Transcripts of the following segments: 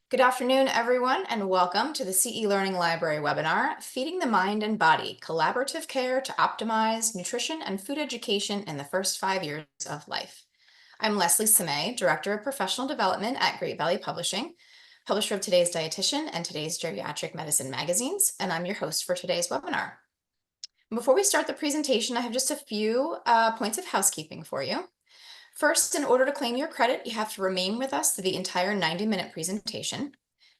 Good afternoon, everyone, and welcome to the CE Learning Library webinar, Feeding the Mind and Body, Collaborative Care to Optimize Nutrition and Food Education in the First 5 Years of Life. I'm Leslie Samay, Director of Professional Development at Great Valley Publishing, publisher of today's Dietitian and today's Geriatric Medicine magazines, and I'm your host for today's webinar. Before we start the presentation, I have just a few points of housekeeping for you. First, in order to claim your credit, you have to remain with us through the entire 90-minute presentation.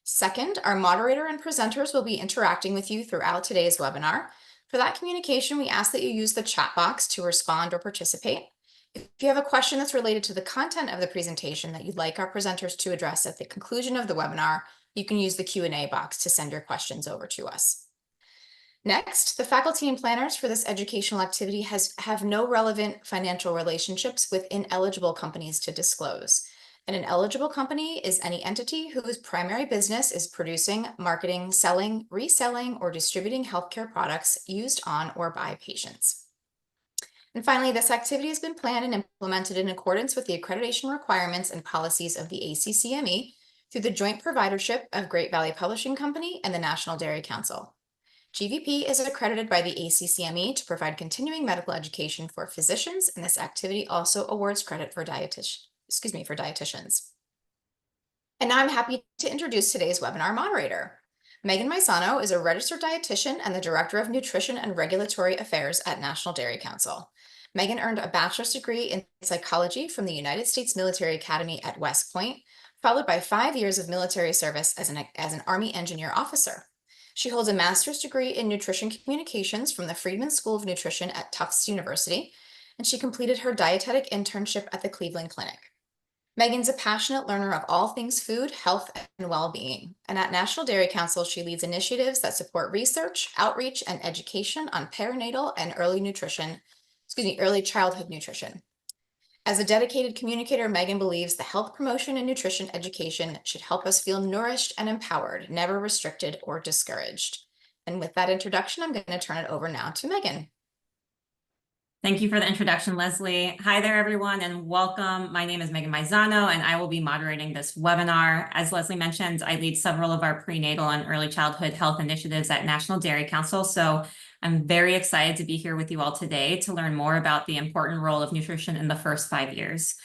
Second, our moderator and presenters will be interacting with you throughout today's webinar. For that communication, we ask that you use the chat box to respond or participate. If you have a question that's related to the content of the presentation that you'd like our presenters to address at the conclusion of the webinar, you can use the Q&A box to send your questions over to us. Next, the faculty and planners for this educational activity have no relevant financial relationships with ineligible companies to disclose. And an eligible company is any entity whose primary business is producing, marketing, selling, reselling, or distributing healthcare products used on or by patients. And finally, this activity has been planned and implemented in accordance with the accreditation requirements and policies of the ACCME through the joint providership of Great Valley Publishing Company and the National Dairy Council. GVP is accredited by the ACCME to provide continuing medical education for physicians, and this activity also awards credit for dietitians. And now I'm happy to introduce today's webinar moderator. Megan Maisano is a registered dietitian and the Director of Nutrition and Regulatory Affairs at National Dairy Council. Megan earned a bachelor's degree in psychology from the United States Military Academy at West Point, followed by 5 years of military service as an Army engineer officer. She holds a master's degree in nutrition communications from the Friedman School of Nutrition at Tufts University, and she completed her dietetic internship at the Cleveland Clinic. Megan's a passionate learner of all things food, health, and well-being. And at National Dairy Council, she leads initiatives that support research, outreach, and education on perinatal and early childhood nutrition. As a dedicated communicator, Megan believes the health promotion and nutrition education should help us feel nourished and empowered, never restricted or discouraged. And with that introduction, I'm going to turn it over now to Megan. Thank you for the introduction, Leslie. Hi there, everyone, and welcome. My name is Megan Maisano, and I will be moderating this webinar. As Leslie mentioned, I lead several of our prenatal and early childhood health initiatives at National Dairy Council, so I'm very excited to be here with you all today to learn more about the important role of nutrition in the first 5 years.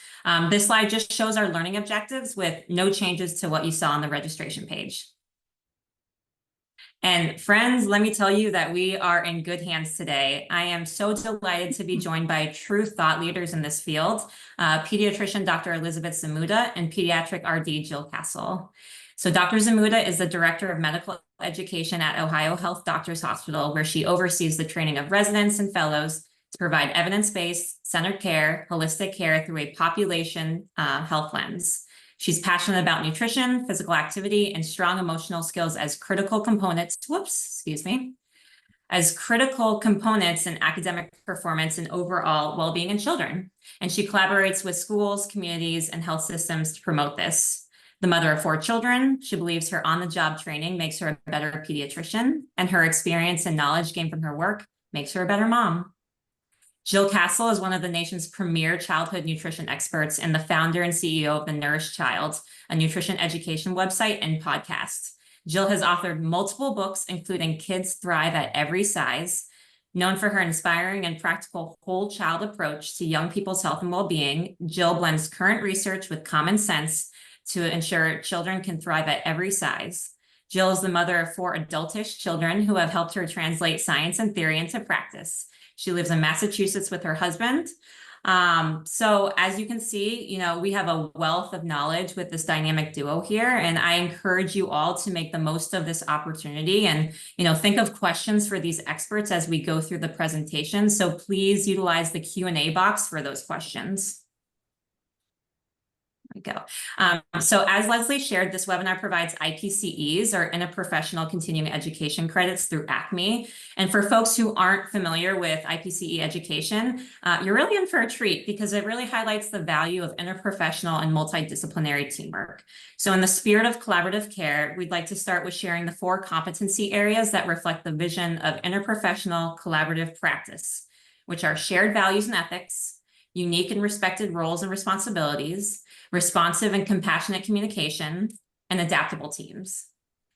This slide just shows our learning objectives with no changes to what you saw on the registration page. And friends, let me tell you that we are in good hands today. I am so delighted to be joined by true thought leaders in this field, pediatrician Dr. Elizabeth Zmuda and pediatric RD Jill Castle. So Dr. Zmuda is the Director of Medical Education at Ohio Health Doctors Hospital, where she oversees the training of residents and fellows to provide evidence-based, centered care, holistic care through a population health lens. She's passionate about nutrition, physical activity, and strong emotional skills as critical components, as critical components in academic performance and overall well-being in children. And she collaborates with schools, communities, and health systems to promote this. The mother of 4 children, she believes her on-the-job training makes her a better pediatrician, and her experience and knowledge gained from her work makes her a better mom. Jill Castle is one of the nation's premier childhood nutrition experts and the founder and CEO of the Nourish Child, a nutrition education website and podcast. Jill has authored multiple books, including Kids Thrive at Every Size. Known for her inspiring and practical whole child approach to young people's health and well-being, Jill blends current research with common sense to ensure children can thrive at every size. Jill is the mother of 4 adultish children who have helped her translate science and theory into practice. She lives in Massachusetts with her husband. So as you can see, we have a wealth of knowledge with this dynamic duo here, and I encourage you all to make the most of this opportunity and, think of questions for these experts as we go through the presentation. So please utilize the Q&A box for those questions. There we go. So as Leslie shared, this webinar provides IPCEs, or Interprofessional Continuing Education credits, through ACME. And for folks who aren't familiar with IPCE education, you're really in for a treat because it really highlights the value of interprofessional and multidisciplinary teamwork. So in the spirit of collaborative care, we'd like to start with sharing the 4 competency areas that reflect the vision of interprofessional collaborative practice, which are shared values and ethics, unique and respected roles and responsibilities, responsive and compassionate communication, and adaptable teams.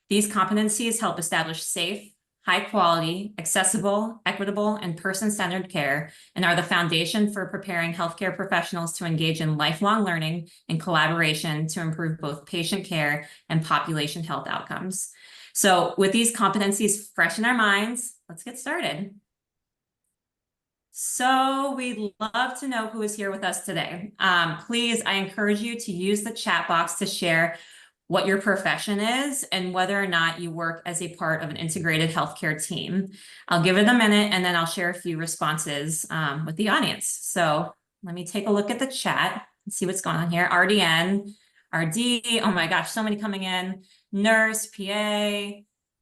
These competencies help establish safe, high quality, accessible, equitable, and person-centered care, and are the foundation for preparing healthcare professionals to engage in lifelong learning and collaboration to improve both patient care and population health outcomes. So with these competencies fresh in our minds, let's get started. So we'd love to know who is here with us today. Please, I encourage you to use the chat box to share what your profession is and whether or not you work as a part of an integrated healthcare team. I'll give it a minute and then I'll share a few responses with the audience. So let me take a look at the chat and see what's going on here. RDN, RD, oh my gosh, so many coming in. Nurse, PA,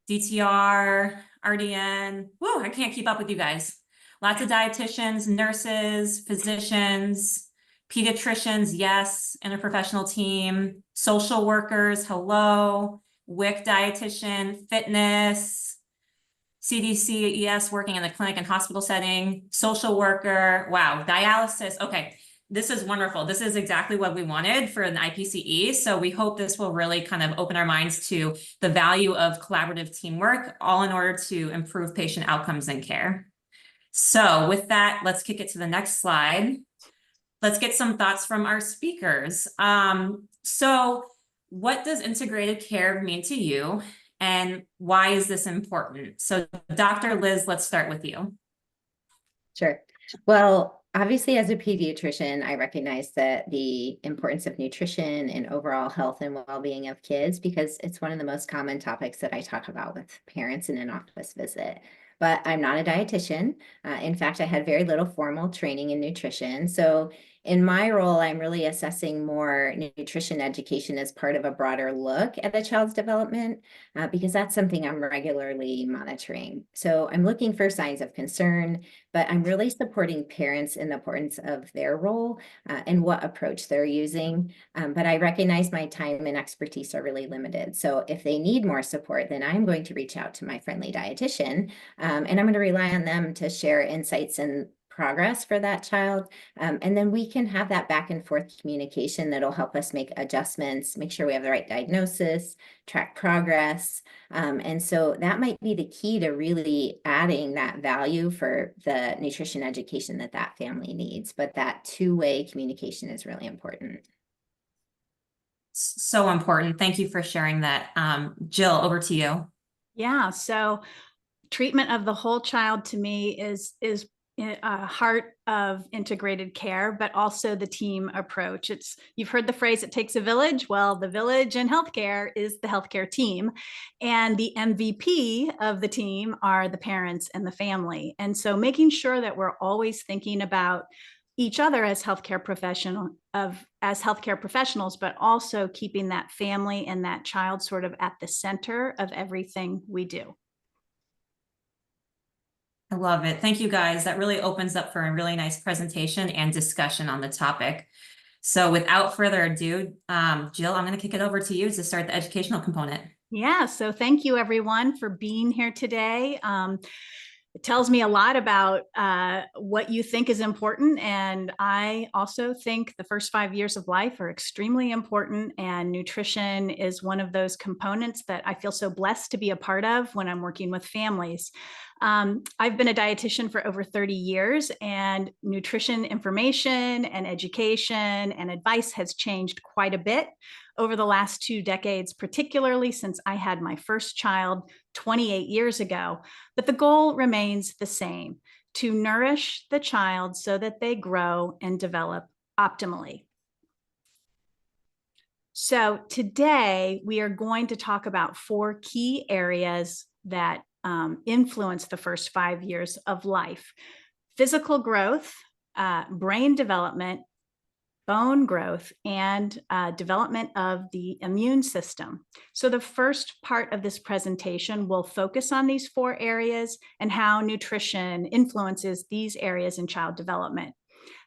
DTR, RDN. Woo, I can't keep up with you guys. Lots of dietitians, nurses, physicians, pediatricians, yes, interprofessional team, social workers, hello, WIC dietitian, fitness, CDC, ES, working in the clinic and hospital setting, social worker, wow, dialysis. Okay, this is wonderful. This is exactly what we wanted for an IPCE. So we hope this will really kind of open our minds to the value of collaborative teamwork, all in order to improve patient outcomes and care. So with that, let's kick it to the next slide. Let's get some thoughts from our speakers. So what does integrated care mean to you, and why is this important? So Dr. Liz, let's start with you. Sure. Well, obviously, as a pediatrician, I recognize that the importance of nutrition and overall health and well-being of kids, because it's one of the most common topics that I talk about with parents in an office visit. But I'm not a dietitian. In fact, I had very little formal training in nutrition. So in my role, I'm really assessing more nutrition education as part of a broader look at a child's development, because that's something I'm regularly monitoring. So I'm looking for signs of concern, but I'm really supporting parents in the importance of their role and what approach they're using. But I recognize my time and expertise are really limited. So if they need more support, then I'm going to reach out to my friendly dietitian, and I'm going to rely on them to share insights and progress for that child. And then we can have that back and forth communication that'll help us make adjustments, make sure we have the right diagnosis, track progress. And so that might be the key to really adding that value for the nutrition education that that family needs. But that two-way communication is really important. So important. Thank you for sharing that. Jill, over to you. Yeah, so treatment of the whole child to me is heart of integrated care, but also the team approach. You've heard the phrase, it takes a village. Well, the village in healthcare is the healthcare team, and the MVP of the team are the parents and the family. And so making sure that we're always thinking about each other as healthcare professionals, but also keeping that family and that child sort of at the center of everything we do. I love it. Thank you, guys. That really opens up for a really nice presentation and discussion on the topic. So without further ado, Jill, I'm going to kick it over to you to start the educational component. Yeah, so thank you everyone for being here today. It tells me a lot about what you think is important. And I also think the first 5 years of life are extremely important. And nutrition is one of those components that I feel so blessed to be a part of when I'm working with families. I've been a dietitian for over 30 years, and nutrition information and education and advice has changed quite a bit over the last 2 decades, particularly since I had my first child 28 years ago. But the goal remains the same: to nourish the child so that they grow and develop optimally. So today we are going to talk about 4 key areas that influence the first 5 years of life: physical growth, brain development, bone growth, and development of the immune system. So the first part of this presentation will focus on these 4 areas and how nutrition influences these areas in child development.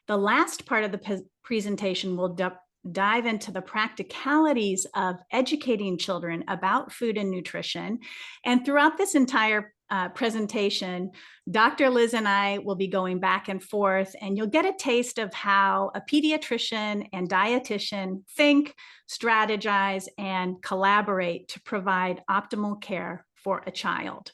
The last part of the presentation will dive into the practicalities of educating children about food and nutrition. And throughout this entire presentation, Dr. Liz and I will be going back and forth, and you'll get a taste of how a pediatrician and dietitian think, strategize, and collaborate to provide optimal care for a child.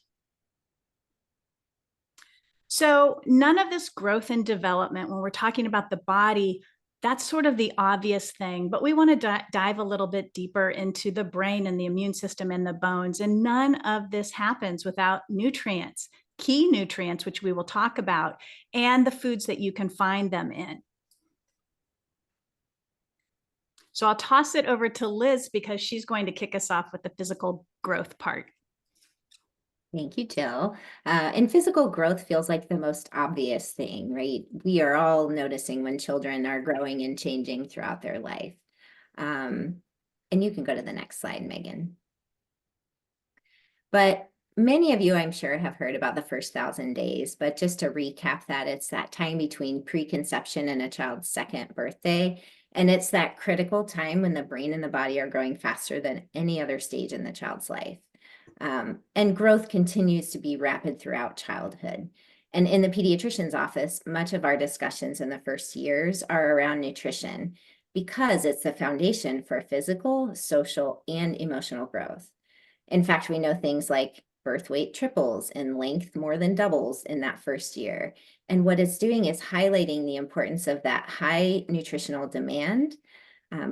So none of this growth and development, when we're talking about the body, that's sort of the obvious thing, but we want to dive a little bit deeper into the brain and the immune system and the bones. And none of this happens without nutrients, key nutrients, which we will talk about, and the foods that you can find them in. So I'll toss it over to Liz because she's going to kick us off with the physical growth part. Thank you, Jill. And physical growth feels like the most obvious thing, right? We are all noticing when children are growing and changing throughout their life. And you can go to the next slide, Megan. But many of you, I'm sure, have heard about the first 1,000 days, but just to recap that, it's that time between preconception and a child's second birthday. And it's that critical time when the brain and the body are growing faster than any other stage in the child's life. And growth continues to be rapid throughout childhood. And in the pediatrician's office, much of our discussions in the first years are around nutrition because it's the foundation for physical, social, and emotional growth. In fact, we know things like birth weight triples and length more than doubles in that first year. And what it's doing is highlighting the importance of that high nutritional demand.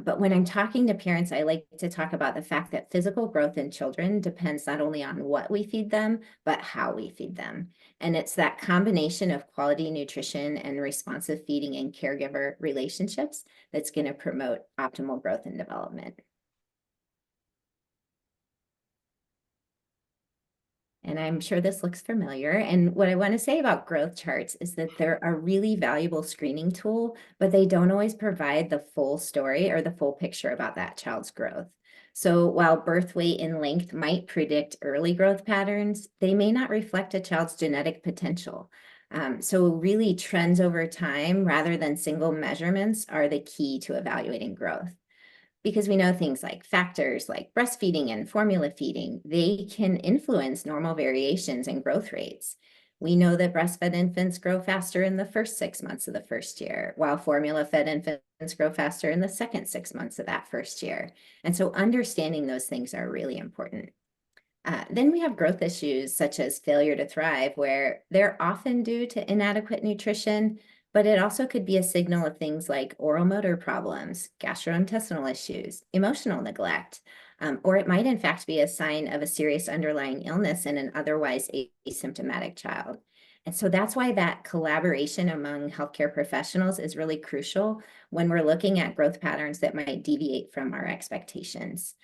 But when I'm talking to parents, I like to talk about the fact that physical growth in children depends not only on what we feed them, but how we feed them. And it's that combination of quality nutrition and responsive feeding and caregiver relationships that's going to promote optimal growth and development. And I'm sure this looks familiar. And what I want to say about growth charts is that they're a really valuable screening tool, but they don't always provide the full story or the full picture about that child's growth. So while birth weight and length might predict early growth patterns, they may not reflect a child's genetic potential. So really trends over time rather than single measurements are the key to evaluating growth. Because we know things like factors like breastfeeding and formula feeding, they can influence normal variations in growth rates. We know that breastfed infants grow faster in the first 6 months of the first year, while formula-fed infants grow faster in the second 6 months of that first year. And so understanding those things are really important. Then we have growth issues such as failure to thrive, where they're often due to inadequate nutrition, but it also could be a signal of things like oral motor problems, gastrointestinal issues, emotional neglect, or it might in fact be a sign of a serious underlying illness in an otherwise asymptomatic child. And so that's why that collaboration among healthcare professionals is really crucial when we're looking at growth patterns that might deviate from our expectations.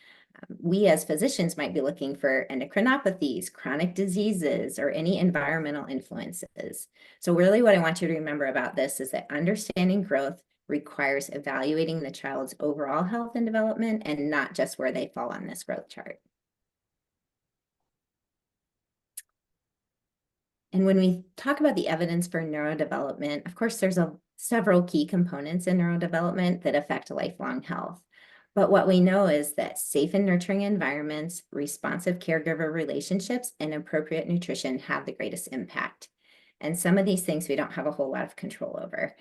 We as physicians might be looking for endocrinopathies, chronic diseases, or any environmental influences. So really what I want you to remember about this is that understanding growth requires evaluating the child's overall health and development and not just where they fall on this growth chart. And when we talk about the evidence for neurodevelopment, of course, there's several key components in neurodevelopment that affect lifelong health. But what we know is that safe and nurturing environments, responsive caregiver relationships, and appropriate nutrition have the greatest impact. And some of these things we don't have a whole lot of control over.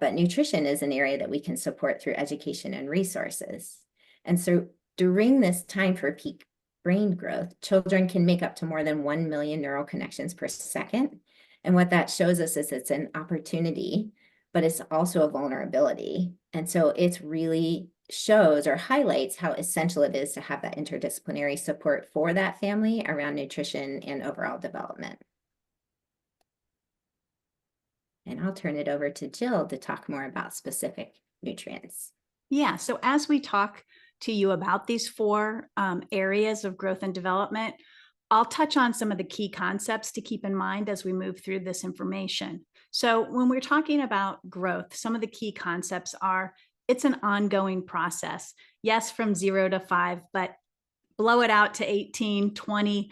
But nutrition is an area that we can support through education and resources. And so during this time for peak brain growth, children can make up to more than 1 million neural connections per second. And what that shows us is it's an opportunity, but it's also a vulnerability. And so it's really shows or highlights how essential it is to have that interdisciplinary support for that family around nutrition and overall development. And I'll turn it over to Jill to talk more about specific nutrients. Yeah, so as we talk to you about these 4 areas of growth and development, I'll touch on some of the key concepts to keep in mind as we move through this information. So when we're talking about growth, some of the key concepts are it's an ongoing process. Yes, from 0 to 5, but blow it out to 18, 20.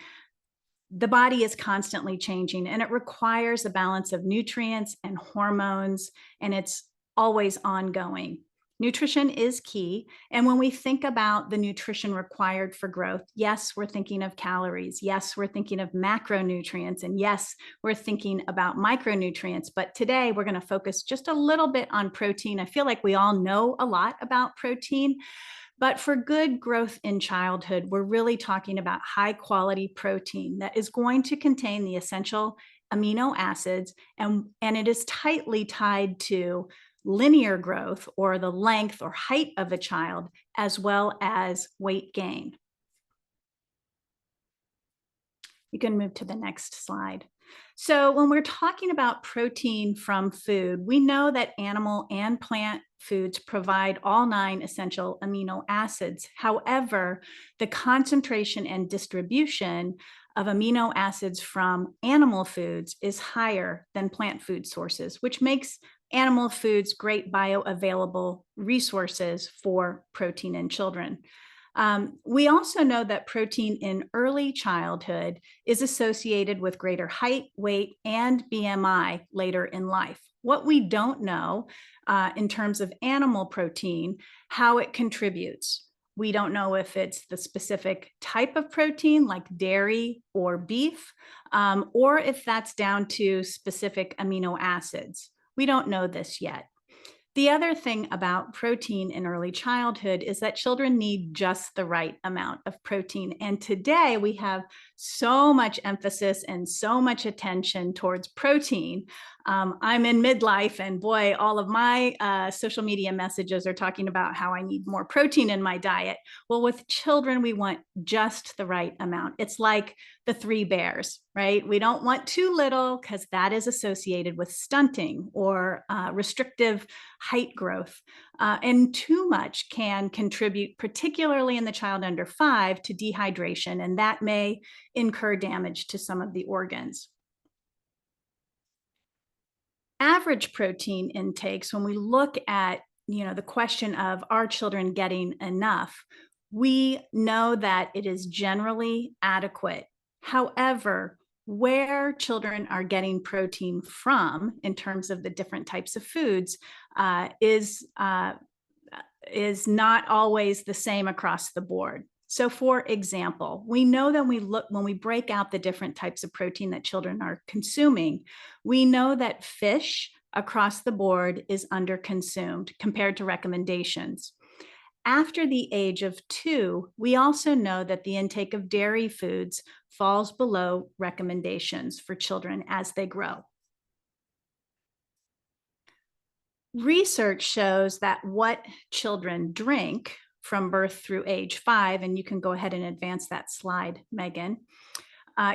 The body is constantly changing and it requires a balance of nutrients and hormones, and it's always ongoing. Nutrition is key. And when we think about the nutrition required for growth, yes, we're thinking of calories. Yes, we're thinking of macronutrients. And yes, we're thinking about micronutrients. But today we're going to focus just a little bit on protein. I feel like we all know a lot about protein. But for good growth in childhood, we're really talking about high quality protein that is going to contain the essential amino acids, and it is tightly tied to linear growth, or the length or height of a child, as well as weight gain. You can move to the next slide. So when we're talking about protein from food, we know that animal and plant foods provide all 9 essential amino acids. However, the concentration and distribution of amino acids from animal foods is higher than plant food sources, which makes animal foods great bioavailable resources for protein in children. We also know that protein in early childhood is associated with greater height, weight, and BMI later in life. What we don't know in terms of animal protein, how it contributes. We don't know if it's the specific type of protein like dairy or beef, or if that's down to specific amino acids. We don't know this yet. The other thing about protein in early childhood is that children need just the right amount of protein. And today we have so much emphasis and so much attention towards protein. I'm in midlife, and boy, all of my social media messages are talking about how I need more protein in my diet. Well, with children, we want just the right amount. It's like the 3 bears, right? We don't want too little, because that is associated with stunting or restrictive height growth. And too much can contribute, particularly in the child under 5, to dehydration, and that may incur damage to some of the organs. Average protein intakes, when we look at the question of, are children getting enough, we know that it is generally adequate. However, where children are getting protein from in terms of the different types of foods is not always the same across the board. So for example, we know that when we break out the different types of protein that children are consuming, we know that fish across the board is underconsumed compared to recommendations. After the age of 2, we also know that the intake of dairy foods falls below recommendations for children as they grow. Research shows that what children drink from birth through age 5, and you can go ahead and advance that slide, Megan,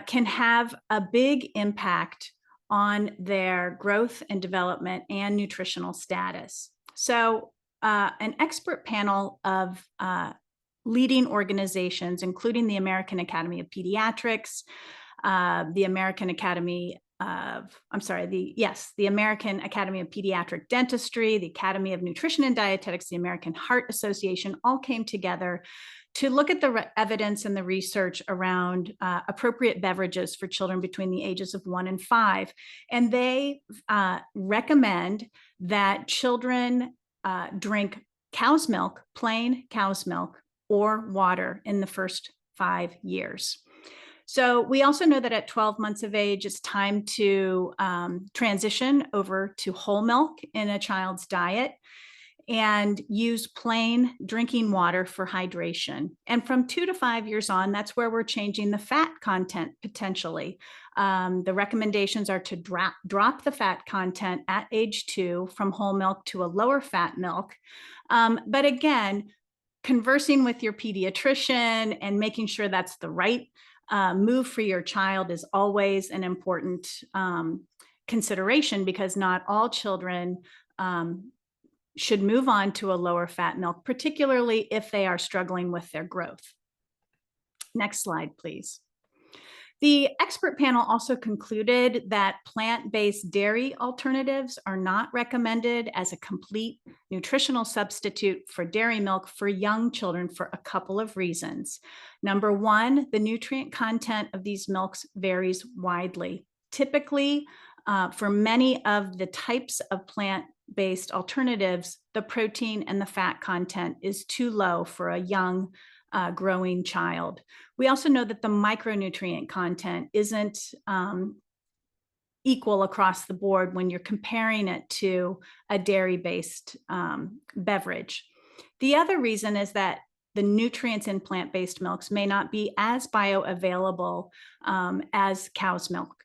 can have a big impact on their growth and development and nutritional status. So an expert panel of leading organizations, including the American Academy of Pediatrics, the American Academy of Pediatric Dentistry, the Academy of Nutrition and Dietetics, the American Heart Association, all came together to look at the evidence and the research around appropriate beverages for children between the ages of 1 and 5. And they recommend that children drink cow's milk, plain cow's milk, or water in the first 5 years. So we also know that at 12 months of age, it's time to transition over to whole milk in a child's diet and use plain drinking water for hydration. And from 2 to 5 years on, that's where we're changing the fat content potentially. The recommendations are to drop the fat content at age 2 from whole milk to a lower fat milk. But again, conversing with your pediatrician and making sure that's the right move for your child is always an important consideration, because not all children should move on to a lower fat milk, particularly if they are struggling with their growth. Next slide, please. The expert panel also concluded that plant-based dairy alternatives are not recommended as a complete nutritional substitute for dairy milk for young children for a couple of reasons. Number one, the nutrient content of these milks varies widely. Typically, for many of the types of plant plant-based alternatives, the protein and the fat content is too low for a young growing child. We also know that the micronutrient content isn't equal across the board when you're comparing it to a dairy-based beverage. The other reason is that the nutrients in plant-based milks may not be as bioavailable as cow's milk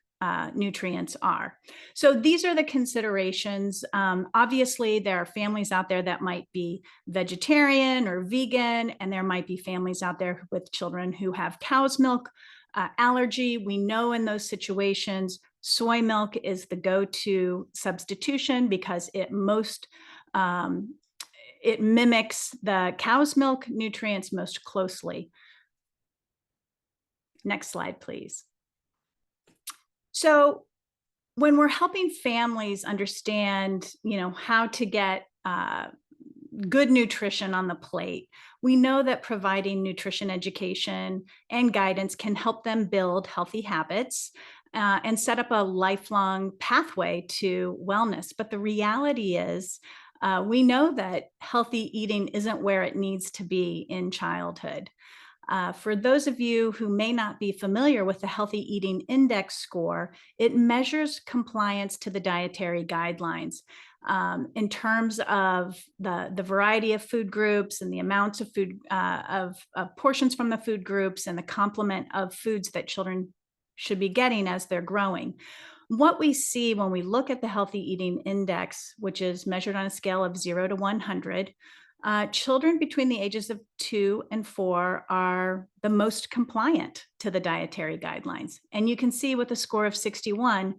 nutrients are. So these are the considerations. Obviously, there are families out there that might be vegetarian or vegan, and there might be families out there with children who have cow's milk allergy. We know in those situations, soy milk is the go-to substitution because it mimics the cow's milk nutrients most closely. Next slide, please. So when we're helping families understand, how to get good nutrition on the plate, we know that providing nutrition education and guidance can help them build healthy habits and set up a lifelong pathway to wellness. But the reality is, we know that healthy eating isn't where it needs to be in childhood. For those of you who may not be familiar with the Healthy Eating Index score, it measures compliance to the dietary guidelines in terms of the variety of food groups and the amounts of food, of portions from the food groups and the complement of foods that children should be getting as they're growing. What we see when we look at the Healthy Eating Index, which is measured on a scale of 0 to 100, children between the ages of 2 and 4 are the most compliant to the dietary guidelines. And you can see with a score of 61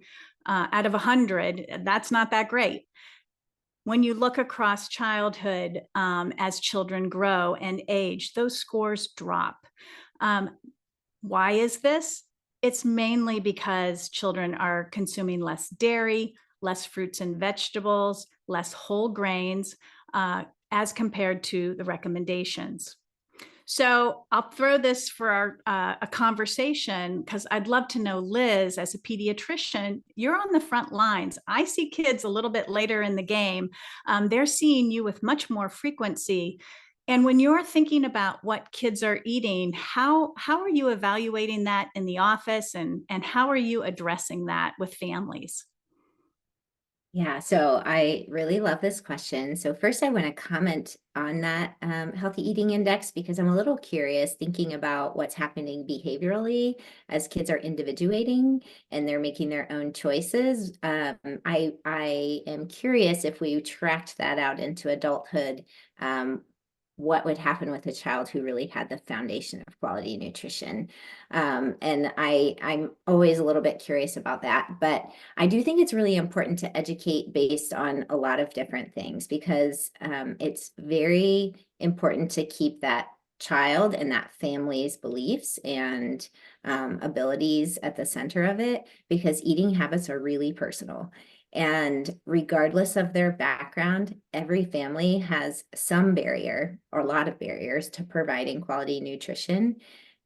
out of 100, that's not that great. When you look across childhood as children grow and age, those scores drop. Why is this? It's mainly because children are consuming less dairy, less fruits and vegetables, less whole grains, as compared to the recommendations. So I'll throw this for a conversation because I'd love to know, Liz, as a pediatrician, you're on the front lines. I see kids a little bit later in the game. They're seeing you with much more frequency. And when you're thinking about what kids are eating, how are you evaluating that in the office, and how are you addressing that with families? Yeah, so I really love this question. So first I want to comment on that healthy eating index because I'm a little curious thinking about what's happening behaviorally as kids are individuating and they're making their own choices. I am curious if we tracked that out into adulthood, what would happen with a child who really had the foundation of quality nutrition. And I'm always a little bit curious about that, but I do think it's really important to educate based on a lot of different things because it's very important to keep that child and that family's beliefs and abilities at the center of it, because eating habits are really personal. And regardless of their background, every family has some barrier or a lot of barriers to providing quality nutrition.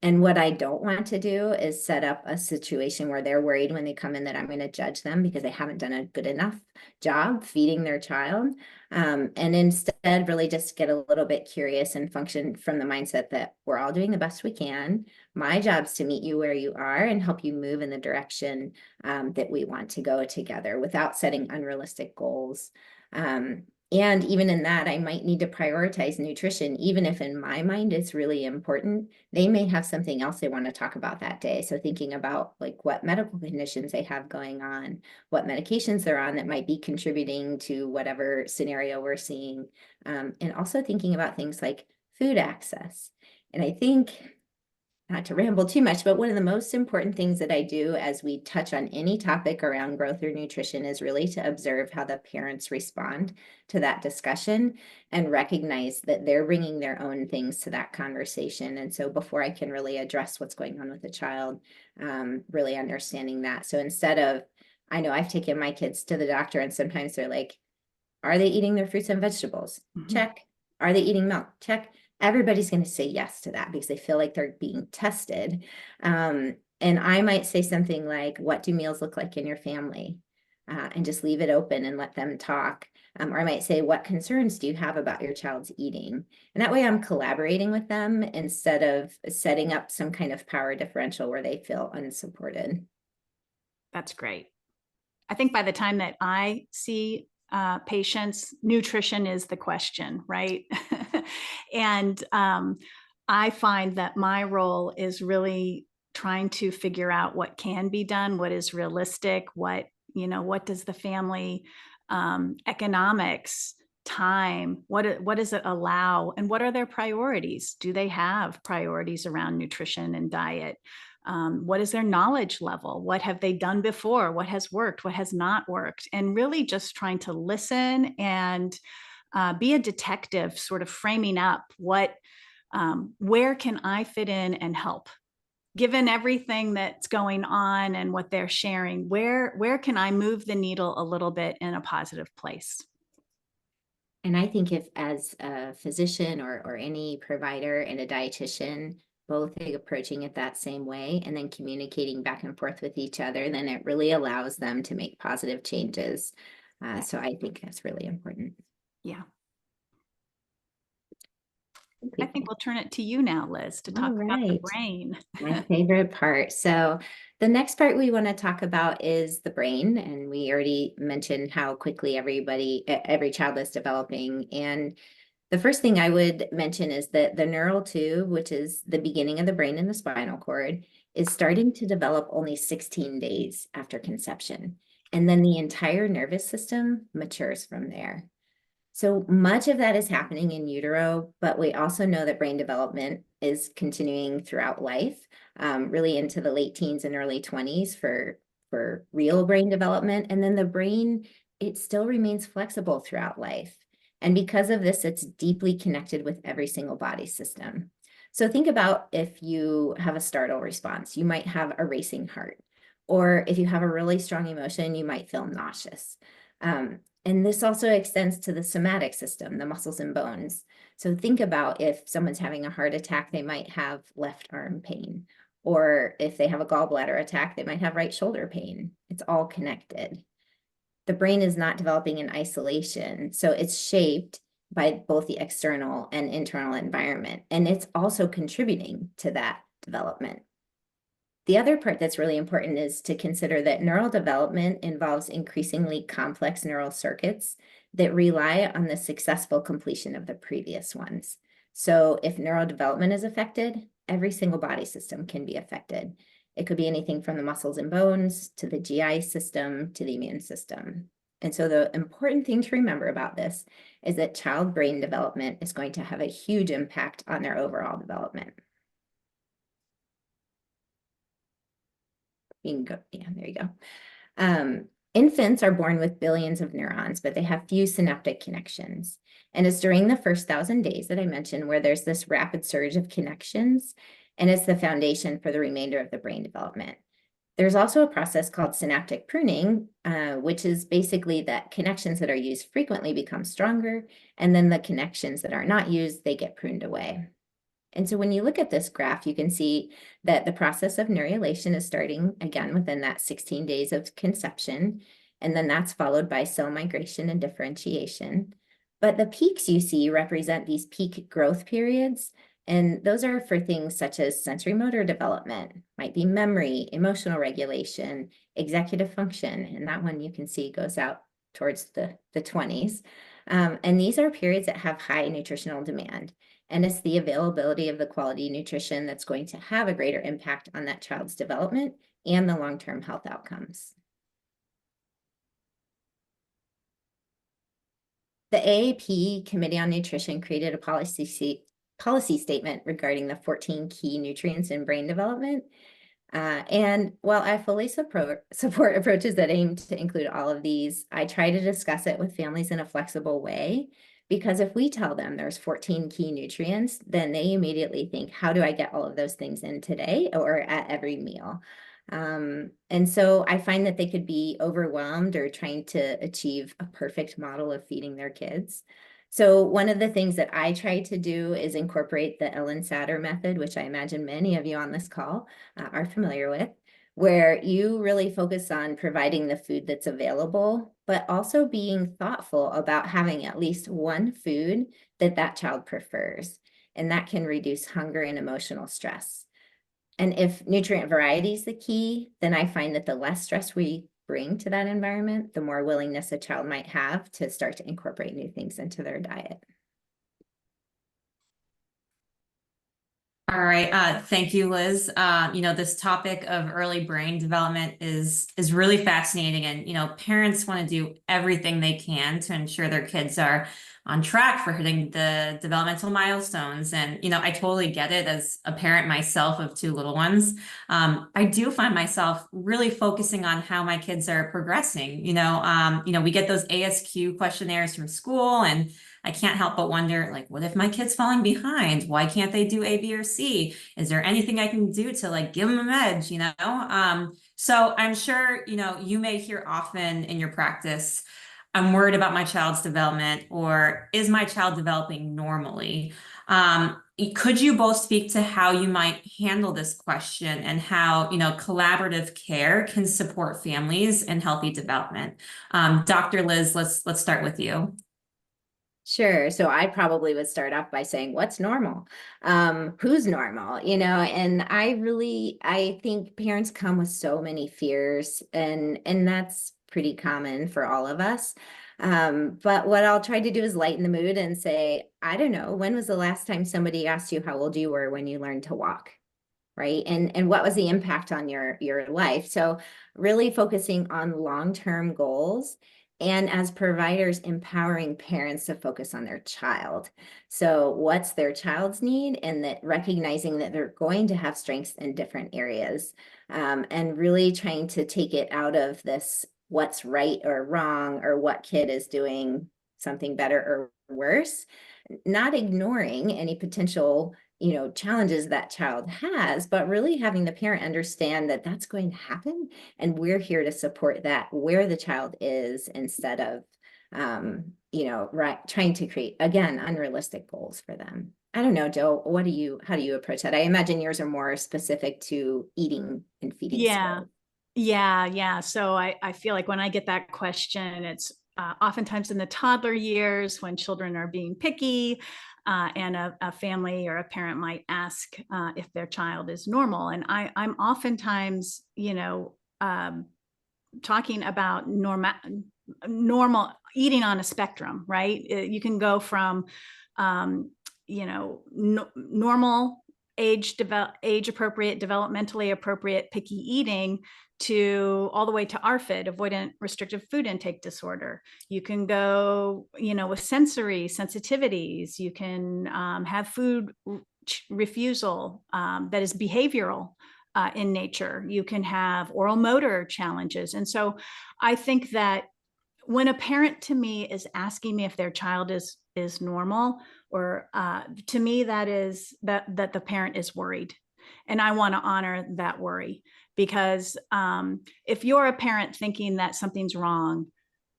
And what I don't want to do is set up a situation where they're worried when they come in that I'm going to judge them because they haven't done a good enough job feeding their child. And instead really just get a little bit curious and function from the mindset that we're all doing the best we can. My job is to meet you where you are and help you move in the direction that we want to go together without setting unrealistic goals. And even in that, I might need to prioritize nutrition, even if in my mind it's really important. They may have something else they want to talk about that day. So thinking about like what medical conditions they have going on, what medications they're on that might be contributing to whatever scenario we're seeing. And also thinking about things like food access. And I think, not to ramble too much, but one of the most important things that I do as we touch on any topic around growth or nutrition is really to observe how the parents respond to that discussion and recognize that they're bringing their own things to that conversation. And so before I can really address what's going on with the child, really understanding that. So instead of, I know I've taken my kids to the doctor and sometimes they're like, are they eating their fruits and vegetables? Mm-hmm. Check. Are they eating milk? Check. Everybody's going to say yes to that because they feel like they're being tested. And I might say something like, what do meals look like in your family? and just leave it open and let them talk. Or I might say, what concerns do you have about your child's eating? And that way I'm collaborating with them instead of setting up some kind of power differential where they feel unsupported. That's great. I think by the time that I see patients, nutrition is the question, right? And I find that my role is really trying to figure out what can be done, what is realistic, what does the family economics, time, what does it allow, and what are their priorities? Do they have priorities around nutrition and diet? What is their knowledge level? What have they done before? What has worked? What has not worked? And really just trying to listen and be a detective, sort of framing up where can I fit in and help? Given everything that's going on and what they're sharing, where can I move the needle a little bit in a positive place? And I think if as a physician or any provider and a dietitian, both approaching it that same way and then communicating back and forth with each other, then it really allows them to make positive changes. So I think that's really important. Yeah. I think we'll turn it to you now, Liz, to talk about the brain. My favorite part. So the next part we want to talk about is the brain. And we already mentioned how quickly every child is developing. And the first thing I would mention is that the neural tube, which is the beginning of the brain in the spinal cord, is starting to develop only 16 days after conception. And then the entire nervous system matures from there. So much of that is happening in utero, but we also know that brain development is continuing throughout life, really into the late teens and early 20s for real brain development. And then the brain, it still remains flexible throughout life. And because of this, it's deeply connected with every single body system. So think about if you have a startle response, you might have a racing heart. Or if you have a really strong emotion, you might feel nauseous. And this also extends to the somatic system, the muscles and bones. So think about if someone's having a heart attack, they might have left arm pain. Or if they have a gallbladder attack, they might have right shoulder pain. It's all connected. The brain is not developing in isolation. So it's shaped by both the external and internal environment. And it's also contributing to that development. The other part that's really important is to consider that neural development involves increasingly complex neural circuits that rely on the successful completion of the previous ones. So if neural development is affected, every single body system can be affected. It could be anything from the muscles and bones to the GI system to the immune system. And so the important thing to remember about this is that child brain development is going to have a huge impact on their overall development. You can go, yeah, there you go. Infants are born with billions of neurons, but they have few synaptic connections. And it's during the first 1,000 days that I mentioned where there's this rapid surge of connections, and it's the foundation for the remainder of the brain development. There's also a process called synaptic pruning, which is basically that connections that are used frequently become stronger, and then the connections that are not used, they get pruned away. And so when you look at this graph, you can see that the process of neurulation is starting again within that 16 days of conception, and then that's followed by cell migration and differentiation. But the peaks you see represent these peak growth periods, and those are for things such as sensory motor development, might be memory, emotional regulation, executive function, and that one you can see goes out towards the 20s. And these are periods that have high nutritional demand. And it's the availability of the quality nutrition that's going to have a greater impact on that child's development and the long-term health outcomes. The AAP Committee on Nutrition created a policy statement regarding the 14 key nutrients in brain development. And while I fully support approaches that aim to include all of these, I try to discuss it with families in a flexible way. Because if we tell them there's 14 key nutrients, then they immediately think, how do I get all of those things in today or at every meal? And so I find that they could be overwhelmed or trying to achieve a perfect model of feeding their kids. So one of the things that I try to do is incorporate the Ellen Satter method, which I imagine many of you on this call are familiar with, where you really focus on providing the food that's available, but also being thoughtful about having at least one food that that child prefers. And that can reduce hunger and emotional stress. And if nutrient variety is the key, then I find that the less stress we bring to that environment, the more willingness a child might have to start to incorporate new things into their diet. All right. Thank you, Liz. This topic of early brain development is really fascinating. And, parents want to do everything they can to ensure their kids are on track for hitting the developmental milestones. And, I totally get it as a parent myself of two little ones. I do find myself really focusing on how my kids are progressing. We get those ASQ questionnaires from school, and I can't help but wonder, like, what if my kid's falling behind? Why can't they do A, B, or C? Is there anything I can do to like give them an edge, So I'm sure, you may hear often in your practice, I'm worried about my child's development, or is my child developing normally? Could you both speak to how you might handle this question and how, collaborative care can support families in healthy development? Dr. Liz, let's start with you. Sure. So I probably would start off by saying, what's normal? Who's normal? And I think parents come with so many fears, and that's pretty common for all of us. But what I'll try to do is lighten the mood and say, I don't know, when was the last time somebody asked you how old you were when you learned to walk? Right. And what was the impact on your life? So really focusing on long-term goals, and as providers, empowering parents to focus on their child. So what's their child's need, and that recognizing that they're going to have strengths in different areas, and really trying to take it out of this what's right or wrong, or what kid is doing something better or worse, not ignoring any potential challenges that child has, but really having the parent understand that that's going to happen, and we're here to support that where the child is, instead of trying to create, again, unrealistic goals for them. I don't know, Joe, how do you approach that? I imagine yours are more specific to eating and feeding skills. Yeah. So I feel like when I get that question, it's oftentimes in the toddler years when children are being picky, and a family or a parent might ask if their child is normal. And I'm oftentimes, talking about normal eating on a spectrum, right? You can go from, normal age appropriate, developmentally appropriate picky eating, to all the way to ARFID, avoidant restrictive food intake disorder. You can go, with sensory sensitivities. You can have food refusal that is behavioral in nature. You can have oral motor challenges. And so I think that when a parent to me is asking me if their child is normal, or to me, that is that the parent is worried. And I want to honor that worry, because if you're a parent thinking that something's wrong,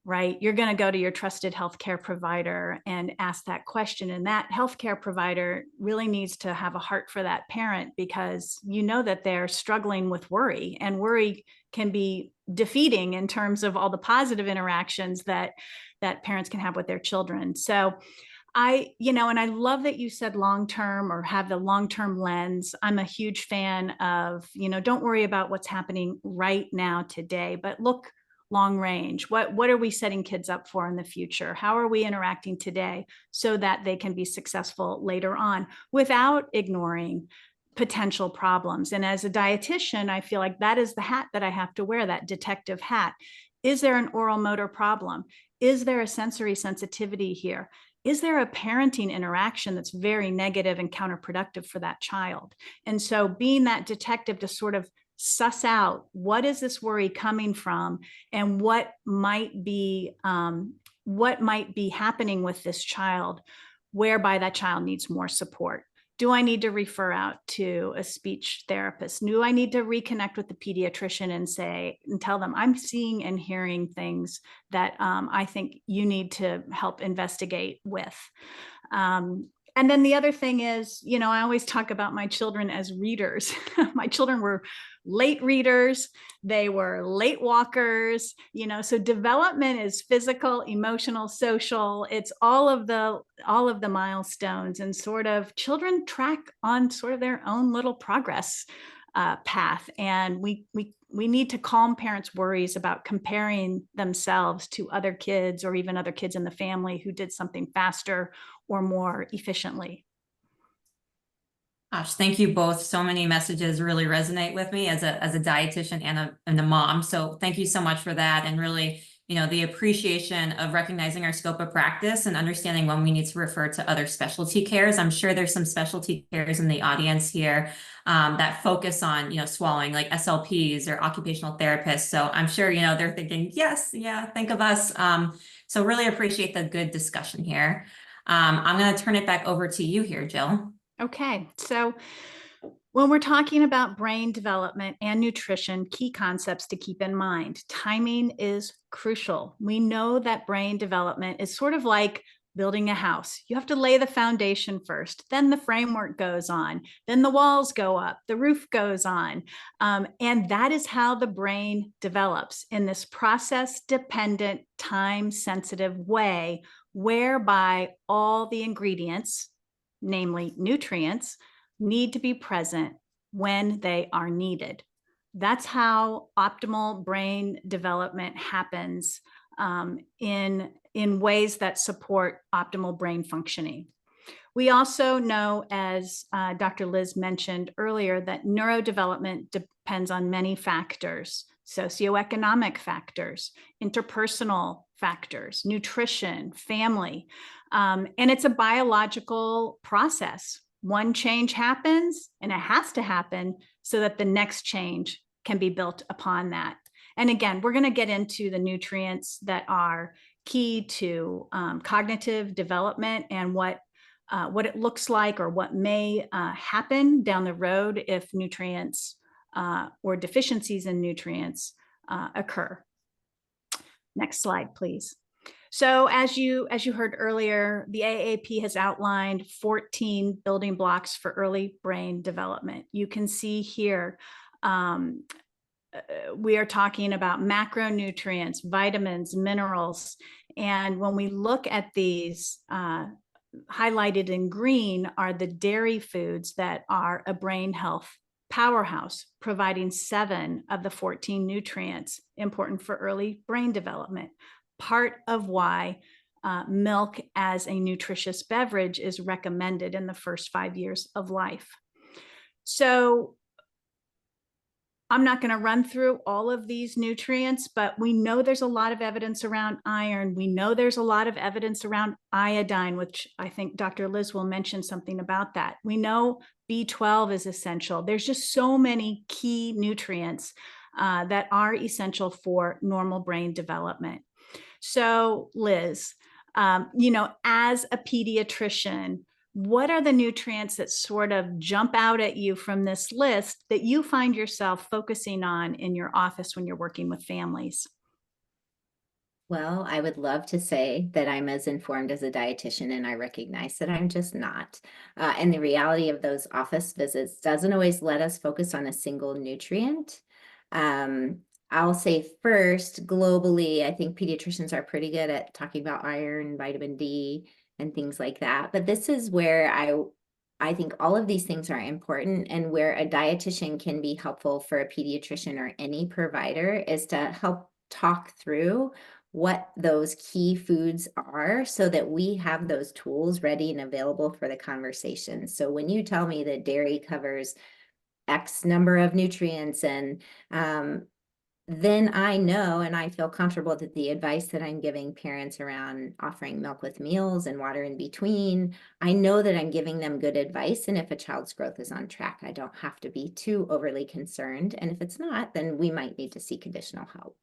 right, you're going to go to your trusted healthcare provider and ask that question. And that healthcare provider really needs to have a heart for that parent, because that they're struggling with worry, and worry can be defeating in terms of all the positive interactions that parents can have with their children. So and I love that you said long-term, or have the long-term lens. I'm a huge fan of, don't worry about what's happening right now today, but look long range. What are we setting kids up for in the future? How are we interacting today so that they can be successful later on, without ignoring potential problems? And as a dietitian, I feel like that is the hat that I have to wear, that detective hat. Is there an oral motor problem? Is there a sensory sensitivity here? Is there a parenting interaction that's very negative and counterproductive for that child? And so being that detective to sort of suss out, what is this worry coming from, and what might be happening with this child, whereby that child needs more support. Do I need to refer out to a speech therapist? Do I need to reconnect with the pediatrician and tell them, I'm seeing and hearing things that I think you need to help investigate with? And then the other thing is, you know, I always talk about my children as readers. My children were late readers. They were late walkers, you know, so development is physical, emotional, social. It's all of the milestones, and sort of children track on sort of their own little progress path. And we need to calm parents' worries about comparing themselves to other kids or even other kids in the family who did something faster or more efficiently. Gosh, thank you both. So many messages really resonate with me as a dietitian and a mom. So thank you so much for that. And really, you know, the appreciation of recognizing our scope of practice and understanding when we need to refer to other specialty cares. I'm sure there's some specialty cares in the audience here that focus on, you know, swallowing, like SLPs or occupational therapists. So I'm sure, you know, they're thinking, yes, yeah, think of us. So really appreciate the good discussion here. I'm going to turn it back over to you here, Jill. Okay, so when we're talking about brain development and nutrition, key concepts to keep in mind. Timing is crucial. We know that brain development is sort of like building a house. You have to lay the foundation first, then the framework goes on, then the walls go up, the roof goes on. And that is how the brain develops in this process-dependent, time-sensitive way, whereby all the ingredients, namely nutrients, need to be present when they are needed. That's how optimal brain development happens in ways that support optimal brain functioning. We also know, as Dr. Liz mentioned earlier, that neurodevelopment depends on many factors: socioeconomic factors, interpersonal factors, nutrition, family, and it's a biological process. One change happens, and it has to happen so that the next change can be built upon that. And again, we're going to get into the nutrients that are key to cognitive development and what it looks like, or what may happen down the road if nutrients or deficiencies in nutrients occur. Next slide, please. So as you heard earlier, the AAP has outlined 14 building blocks for early brain development. You can see here, we are talking about macronutrients, vitamins, minerals. And when we look at these, highlighted in green are the dairy foods that are a brain health powerhouse, providing 7 of the 14 nutrients important for early brain development. Part of why milk as a nutritious beverage is recommended in the first 5 years of life. So I'm not going to run through all of these nutrients, but we know there's a lot of evidence around iron. We know there's a lot of evidence around iodine, which I think Dr. Liz will mention something about that. We know B12 is essential. There's just so many key nutrients that are essential for normal brain development. So Liz, you know, as a pediatrician, what are the nutrients that sort of jump out at you from this list that you find yourself focusing on in your office when you're working with families? Well, I would love to say that I'm as informed as a dietitian, and I recognize that I'm just not. And the reality of those office visits doesn't always let us focus on a single nutrient. I'll say first, globally, I think pediatricians are pretty good at talking about iron, vitamin D, and things like that. But this is where I think all of these things are important, and where a dietitian can be helpful for a pediatrician or any provider is to help talk through what those key foods are so that we have those tools ready and available for the conversation. So when you tell me that dairy covers X number of nutrients, and then I know and I feel comfortable that the advice that I'm giving parents around offering milk with meals and water in between, I know that I'm giving them good advice. And if a child's growth is on track, I don't have to be too overly concerned. And if it's not, then we might need to seek additional help.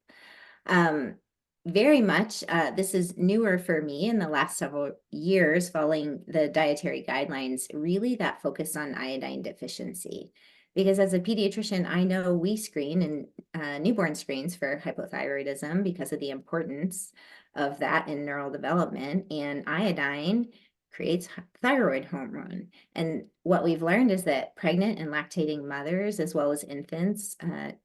Very much, this is newer for me in the last several years following the dietary guidelines, really that focus on iodine deficiency. Because as a pediatrician, I know we screen in newborn screens for hypothyroidism because of the importance of that in neural development. And iodine creates thyroid hormone. And what we've learned is that pregnant and lactating mothers, as well as infants,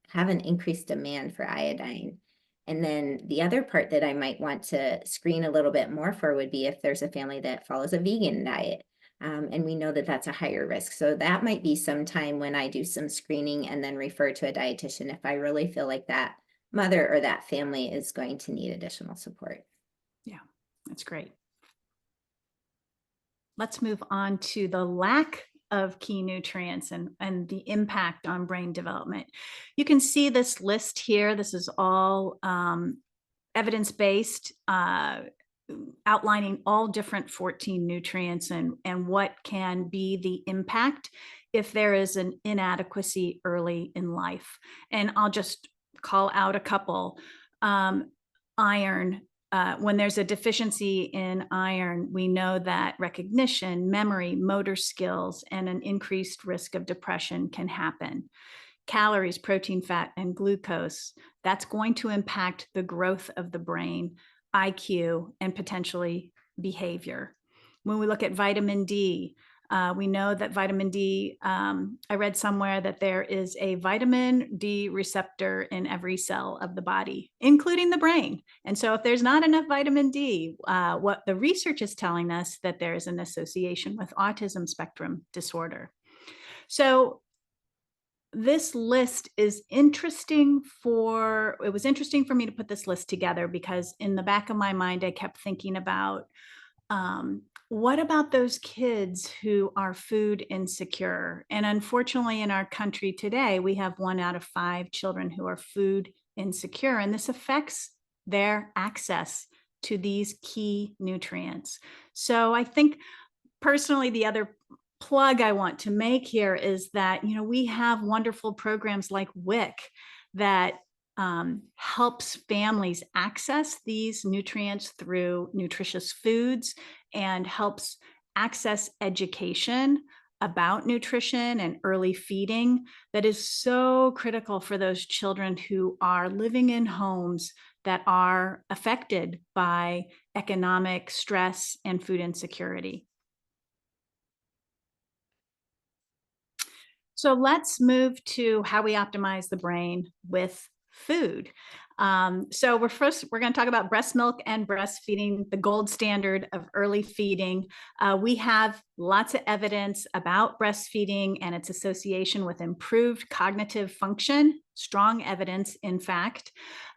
have an increased demand for iodine. And then the other part that I might want to screen a little bit more for would be if there's a family that follows a vegan diet. And we know that that's a higher risk. So that might be some time when I do some screening and then refer to a dietitian if I really feel like that mother or that family is going to need additional support. Yeah, that's great. Let's move on to the lack of key nutrients and the impact on brain development. You can see this list here. This is all evidence-based, outlining all different 14 nutrients and what can be the impact if there is an inadequacy early in life. And I'll just call out a couple. Iron. When there's a deficiency in iron, we know that recognition, memory, motor skills, and an increased risk of depression can happen. Calories, protein, fat, and glucose, that's going to impact the growth of the brain, IQ, and potentially behavior. When we look at vitamin D, we know that vitamin D, I read somewhere that there is a vitamin D receptor in every cell of the body, including the brain. And so if there's not enough vitamin D, what the research is telling us that there is an association with autism spectrum disorder. So this list is interesting it was interesting for me to put this list together because in the back of my mind, I kept thinking about, what about those kids who are food insecure? And unfortunately, in our country today, we have 1 out of 5 children who are food insecure, and this affects their access to these key nutrients. So I think personally, the other plug I want to make here is that, we have wonderful programs like WIC that helps families access these nutrients through nutritious foods and helps access education about nutrition and early feeding that is so critical for those children who are living in homes that are affected by economic stress and food insecurity. So let's move to how we optimize the brain with food. So we're going to talk about breast milk and breastfeeding, the gold standard of early feeding. We have lots of evidence about breastfeeding and its association with improved cognitive function, strong evidence, in fact.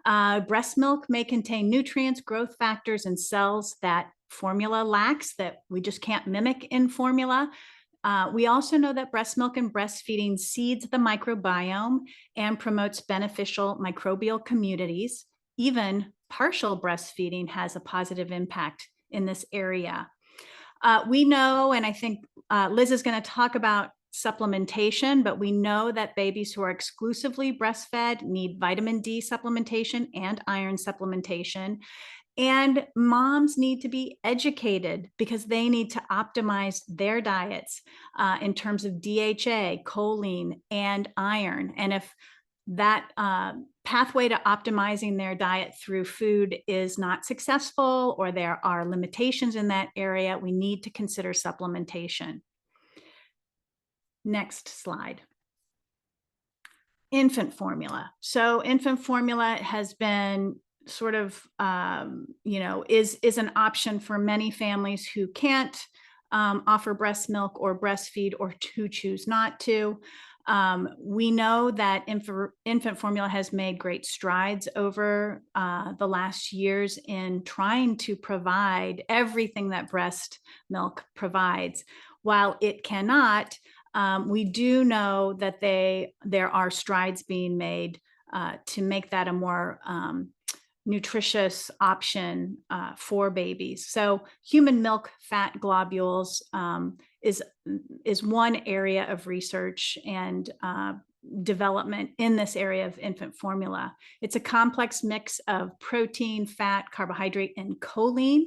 Breast milk may contain nutrients, growth factors, and cells that formula lacks, that we just can't mimic in formula. We also know that breast milk and breastfeeding seeds the microbiome and promotes beneficial microbial communities. Even partial breastfeeding has a positive impact in this area. We know, and I think Liz is going to talk about supplementation, but we know that babies who are exclusively breastfed need vitamin D supplementation and iron supplementation. And moms need to be educated because they need to optimize their diets in terms of DHA, choline, and iron. And if that pathway to optimizing their diet through food is not successful, or there are limitations in that area, we need to consider supplementation. Next slide. Infant formula. So infant formula has been sort of, is an option for many families who can't offer breast milk or breastfeed, or who choose not to. We know that infant formula has made great strides over the last years in trying to provide everything that breast milk provides. While it cannot, we do know that there are strides being made to make that a more nutritious option for babies. So human milk fat globules is one area of research and development in this area of infant formula. It's a complex mix of protein, fat, carbohydrate, and choline,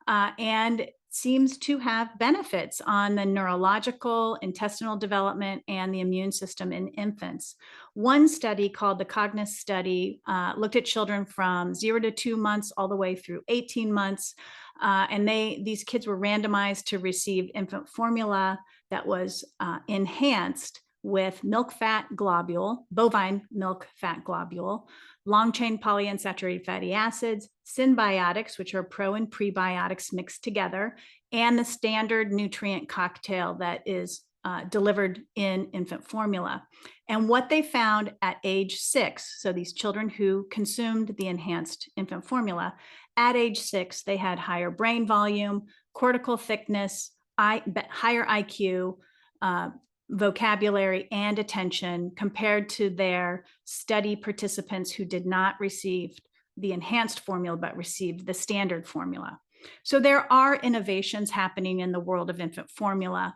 and seems to have benefits on the neurological, intestinal development, and the immune system in infants. One study called the Cognis study looked at children from 0 to 2 months all the way through 18 months. And these kids were randomized to receive infant formula that was enhanced with milk fat globule, bovine milk fat globule, long-chain polyunsaturated fatty acids, symbiotics, which are pro and prebiotics mixed together, and the standard nutrient cocktail that is delivered in infant formula. And what they found at age 6, so these children who consumed the enhanced infant formula, at age 6, they had higher brain volume, cortical thickness, higher IQ, vocabulary, and attention compared to their study participants who did not receive the enhanced formula but received the standard formula. So there are innovations happening in the world of infant formula.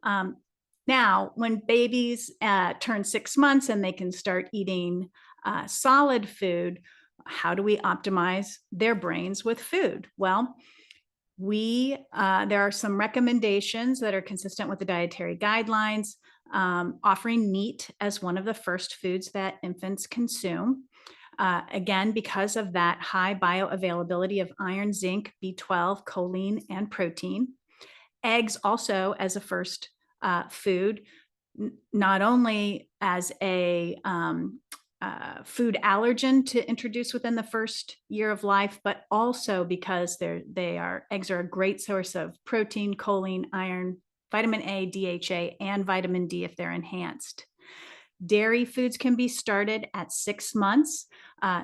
Now, when babies turn 6 months and they can start eating solid food, how do we optimize their brains with food? Well, there are some recommendations that are consistent with the dietary guidelines, offering meat as one of the first foods that infants consume. Again, because of that high bioavailability of iron, zinc, B12, choline, and protein. Eggs also as a first food, not only as a food allergen to introduce within the first year of life, but also because eggs are a great source of protein, choline, iron, vitamin A, DHA, and vitamin D if they're enhanced. Dairy foods can be started at 6 months,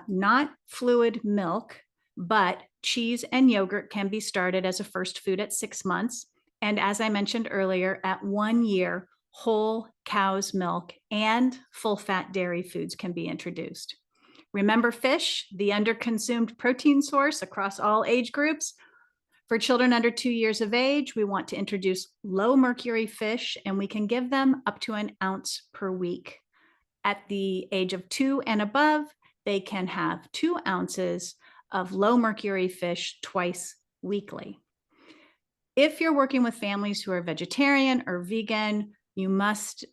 not fluid milk, but cheese and yogurt can be started as a first food at 6 months. And as I mentioned earlier, at 1 year, whole cow's milk and full fat dairy foods can be introduced. Remember fish, the underconsumed protein source across all age groups. For children under 2 years of age, we want to introduce low mercury fish, and we can give them up to an ounce per week. At the age of 2 and above, they can have 2 ounces of low mercury fish twice weekly. If you're working with families who are vegetarian or vegan, you must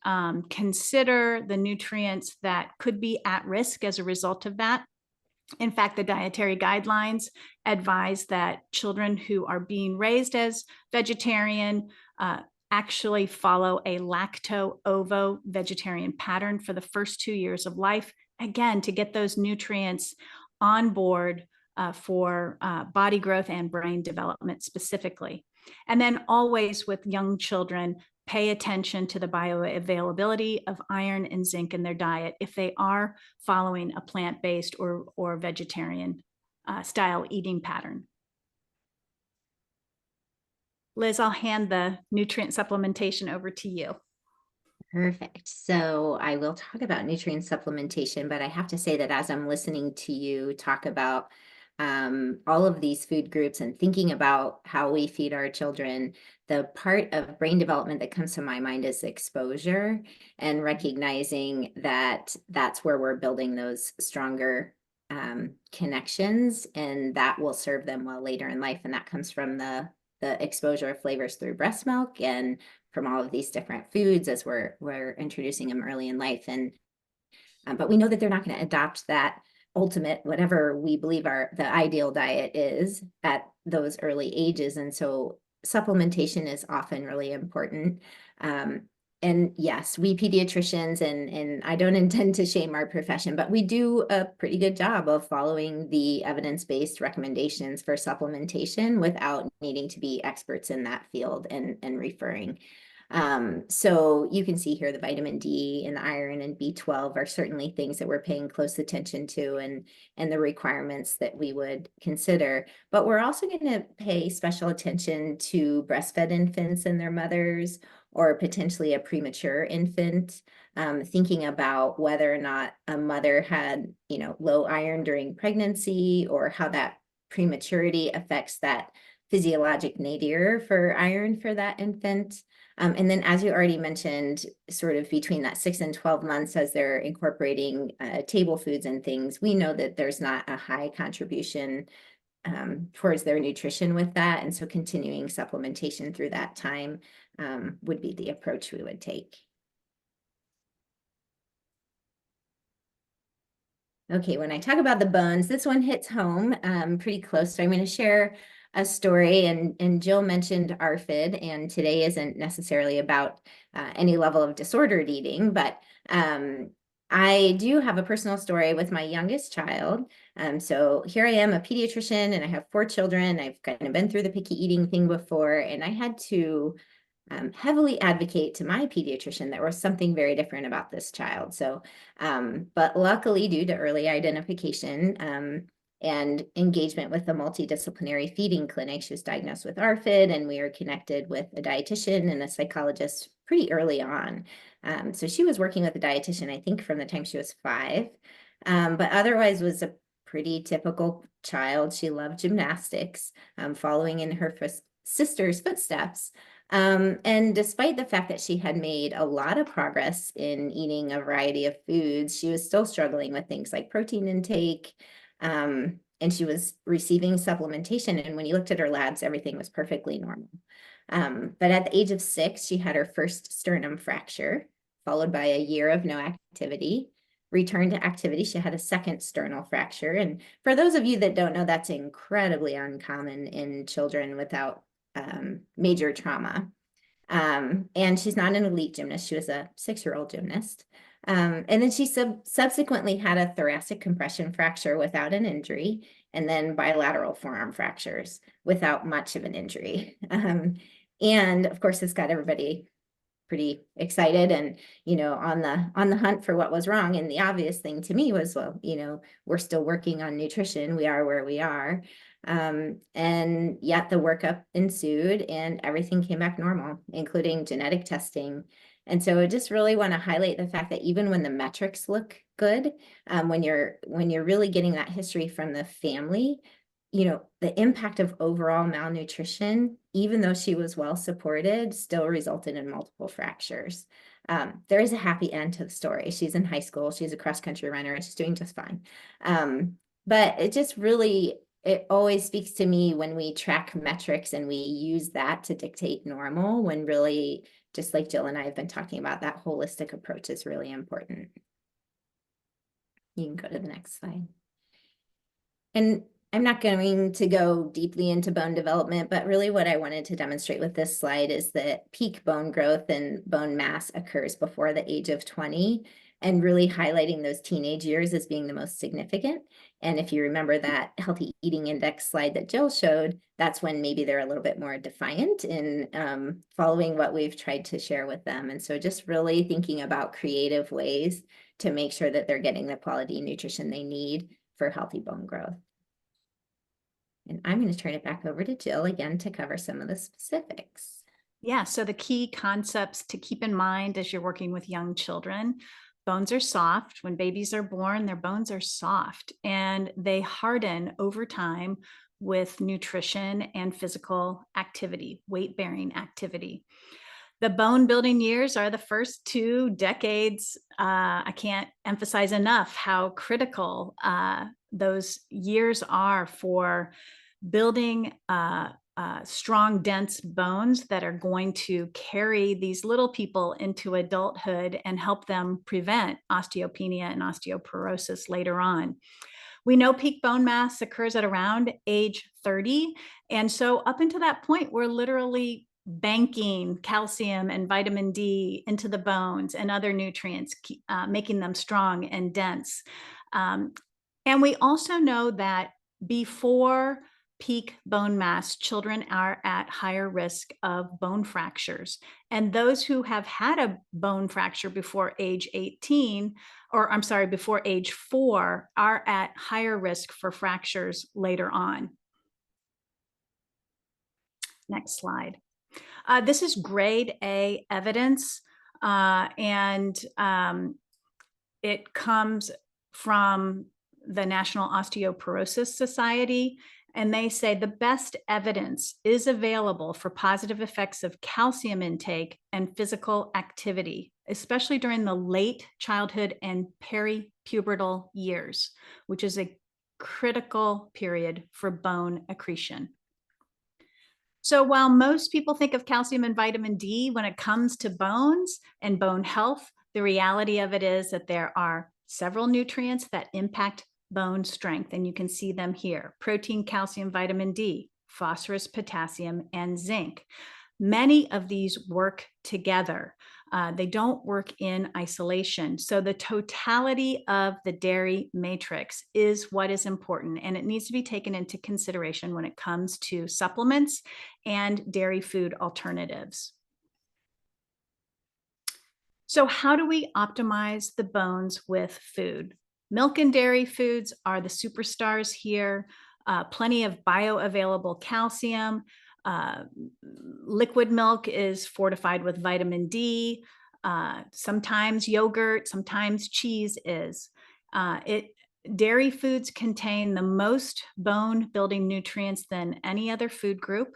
consider the nutrients that could be at risk as a result of that. In fact, the dietary guidelines advise that children who are being raised as vegetarian actually follow a lacto-ovo vegetarian pattern for the first 2 years of life, again, to get those nutrients on board for body growth and brain development specifically. And then always with young children, pay attention to the bioavailability of iron and zinc in their diet if they are following a plant-based or vegetarian style eating pattern. Liz, I'll hand the nutrient supplementation over to you. Perfect. So I will talk about nutrient supplementation, but I have to say that as I'm listening to you talk about all of these food groups and thinking about how we feed our children, the part of brain development that comes to my mind is exposure and recognizing that that's where we're building those stronger connections, and that will serve them well later in life. And that comes from the exposure of flavors through breast milk and from all of these different foods as we're introducing them early in life. And but we know that they're not going to adopt that ultimate, whatever we believe the ideal diet is at those early ages. And so supplementation is often really important. And yes, we pediatricians, and I don't intend to shame our profession, but we do a pretty good job of following the evidence-based recommendations for supplementation without needing to be experts in that field and referring. So you can see here the vitamin D and the iron and B12 are certainly things that we're paying close attention to and the requirements that we would consider. But we're also going to pay special attention to breastfed infants and their mothers, or potentially a premature infant, thinking about whether or not a mother had, low iron during pregnancy, or how that prematurity affects that physiologic nadir for iron for that infant. And then, as you already mentioned, sort of between that 6 and 12 months, as they're incorporating table foods and things, we know that there's not a high contribution towards their nutrition with that. And so continuing supplementation through that time would be the approach we would take. Okay, when I talk about the bones, this one hits home pretty close. So I'm going to share a story, and Jill mentioned ARFID, and today isn't necessarily about any level of disordered eating, but I do have a personal story with my youngest child. So here I am, a pediatrician, and I have 4 children. I've kind of been through the picky eating thing before, and I had to heavily advocate to my pediatrician there was something very different about this child. So, but luckily, due to early identification and engagement with the multidisciplinary feeding clinic, she was diagnosed with ARFID, and we were connected with a dietitian and a psychologist pretty early on. So she was working with a dietitian, I think, from the time she was 5, but otherwise was a pretty typical child. She loved gymnastics, following in her sister's footsteps. And despite the fact that she had made a lot of progress in eating a variety of foods, she was still struggling with things like protein intake, and she was receiving supplementation. And when you looked at her labs, everything was perfectly normal. But at the age of 6, she had her first sternum fracture, followed by a year of no activity. Returned to activity, she had a second sternal fracture. And for those of you that don't know, that's incredibly uncommon in children without major trauma. And she's not an elite gymnast. She was a 6-year-old gymnast. And then she subsequently had a thoracic compression fracture without an injury, and then bilateral forearm fractures without much of an injury. And of course, this got everybody pretty excited and, on the hunt for what was wrong. And the obvious thing to me was, well, we're still working on nutrition. We are where we are. And yet the workup ensued and everything came back normal, including genetic testing. And so I just really want to highlight the fact that even when the metrics look good, when you're really getting that history from the family, the impact of overall malnutrition, even though she was well supported, still resulted in multiple fractures. There is a happy end to the story. She's in high school. She's a cross-country runner, and she's doing just fine. But it just really, it always speaks to me when we track metrics and we use that to dictate normal, when really, just like Jill and I have been talking about, that holistic approach is really important. You can go to the next slide. And I'm not going to go deeply into bone development, but really what I wanted to demonstrate with this slide is that peak bone growth and bone mass occurs before the age of 20, and really highlighting those teenage years as being the most significant. And if you remember that healthy eating index slide that Jill showed, that's when maybe they're a little bit more defiant in following what we've tried to share with them. And so just really thinking about creative ways to make sure that they're getting the quality nutrition they need for healthy bone growth. And I'm going to turn it back over to Jill again to cover some of the specifics. Yeah, so the key concepts to keep in mind as you're working with young children: bones are soft. When babies are born, their bones are soft and they harden over time with nutrition and physical activity, weight-bearing activity. The bone building years are the first 2 decades. I can't emphasize enough how critical those years are for building strong, dense bones that are going to carry these little people into adulthood and help them prevent osteopenia and osteoporosis later on. We know peak bone mass occurs at around age 30. And so up until that point, we're literally banking calcium and vitamin D into the bones and other nutrients, making them strong and dense. And we also know that before peak bone mass, children are at higher risk of bone fractures. And those who have had a bone fracture before age 18, or I'm sorry, before age 4, are at higher risk for fractures later on. Next slide. This is grade A evidence, and it comes from the National Osteoporosis Society, and they say the best evidence is available for positive effects of calcium intake and physical activity, especially during the late childhood and peripubertal years, which is a critical period for bone accretion. So while most people think of calcium and vitamin D when it comes to bones and bone health, the reality of it is that there are several nutrients that impact bone strength, and you can see them here: protein, calcium, vitamin D, phosphorus, potassium, and zinc. Many of these work together. They don't work in isolation. So the totality of the dairy matrix is what is important, and it needs to be taken into consideration when it comes to supplements and dairy food alternatives. So how do we optimize the bones with food? Milk and dairy foods are the superstars here. Plenty of bioavailable calcium. Liquid milk is fortified with vitamin D. Sometimes yogurt, sometimes cheese is. Dairy foods contain the most bone building nutrients than any other food group.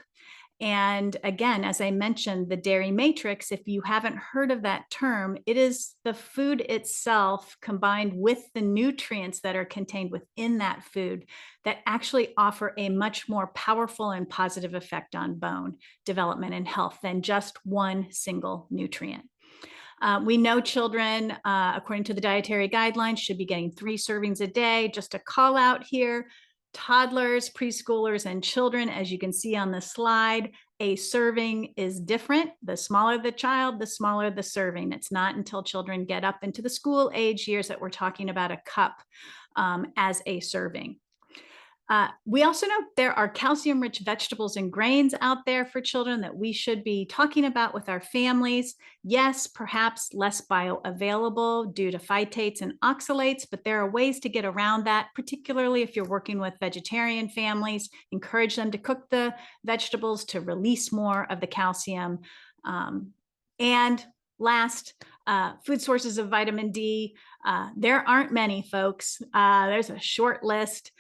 And again, as I mentioned, the dairy matrix, if you haven't heard of that term, it is the food itself combined with the nutrients that are contained within that food that actually offer a much more powerful and positive effect on bone development and health than just one single nutrient. We know children, according to the dietary guidelines, should be getting 3 servings a day. Just a call out here. Toddlers, preschoolers, and children, as you can see on the slide, a serving is different. The smaller the child, the smaller the serving. It's not until children get up into the school age years that we're talking about a cup as a serving. We also know there are calcium-rich vegetables and grains out there for children that we should be talking about with our families. Yes, perhaps less bioavailable due to phytates and oxalates, but there are ways to get around that, particularly if you're working with vegetarian families. Encourage them to cook the vegetables to release more of the calcium. And last, food sources of vitamin D. There aren't many, folks. There's a short list.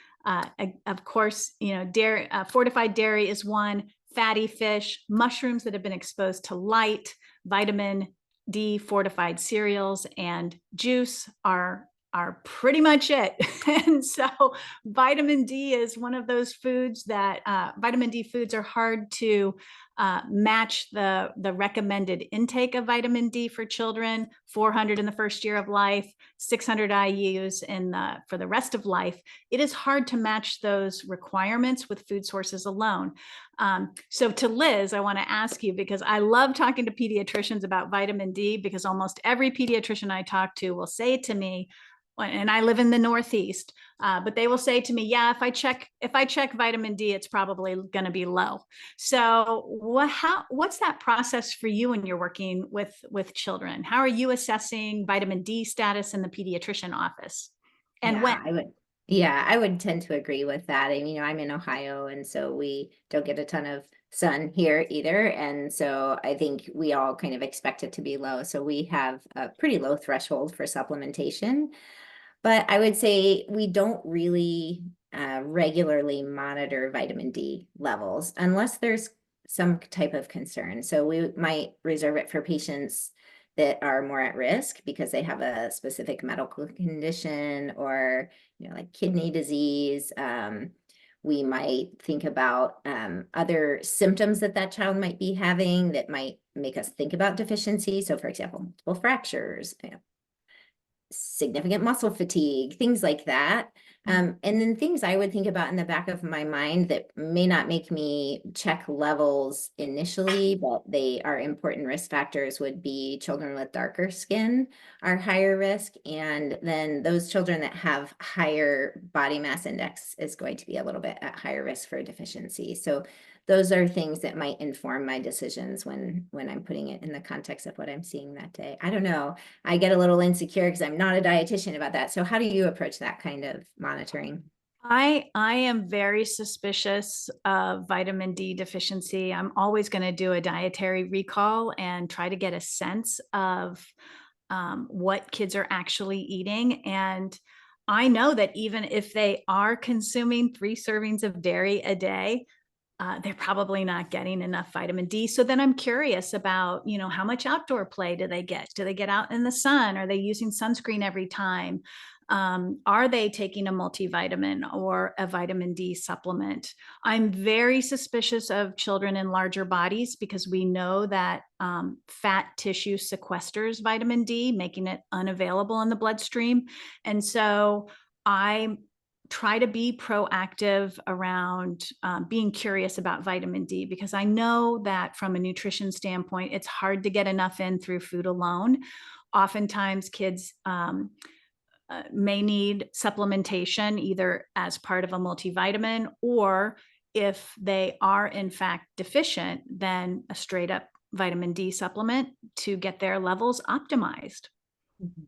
Of course, dairy, fortified dairy is one, fatty fish, mushrooms that have been exposed to light, vitamin D fortified cereals, and juice are pretty much it. And so vitamin D is one of those foods that vitamin D foods are hard to match the recommended intake of vitamin D for children, 400 in the first year of life, 600 IUs for the rest of life. It is hard to match those requirements with food sources alone. So to Liz, I want to ask you, because I love talking to pediatricians about vitamin D, because almost every pediatrician I talk to will say to me, and I live in the Northeast, but they will say to me, yeah, if I check vitamin D, it's probably going to be low. So what's that process for you when you're working with children? How are you assessing vitamin D status in the pediatrician office? And when? I would tend to agree with that. And, I'm in Ohio, and so we don't get a ton of sun here either. And so I think we all kind of expect it to be low. So we have a pretty low threshold for supplementation. But I would say we don't really regularly monitor vitamin D levels unless there's some type of concern. So we might reserve it for patients that are more at risk because they have a specific medical condition or, like kidney disease. We might think about other symptoms that child might be having that might make us think about deficiency. So for example, multiple fractures, significant muscle fatigue, things like that. And then things I would think about in the back of my mind that may not make me check levels initially, but they are important risk factors would be children with darker skin are higher risk. And then those children that have higher body mass index is going to be a little bit at higher risk for deficiency. So those are things that might inform my decisions when I'm putting it in the context of what I'm seeing that day. I don't know. I get a little insecure because I'm not a dietitian about that. So how do you approach that kind of monitoring? I am very suspicious of vitamin D deficiency. I'm always going to do a dietary recall and try to get a sense of what kids are actually eating. And I know that even if they are consuming 3 servings of dairy a day, they're probably not getting enough vitamin D. So then I'm curious about, how much outdoor play do they get? Do they get out in the sun? Are they using sunscreen every time? Are they taking a multivitamin or a vitamin D supplement? I'm very suspicious of children in larger bodies because we know that fat tissue sequesters vitamin D, making it unavailable in the bloodstream. And so I try to be proactive around being curious about vitamin D, because I know that from a nutrition standpoint, it's hard to get enough in through food alone. Oftentimes kids may need supplementation either as part of a multivitamin, or if they are in fact deficient, then a straight up vitamin D supplement to get their levels optimized. Mhm.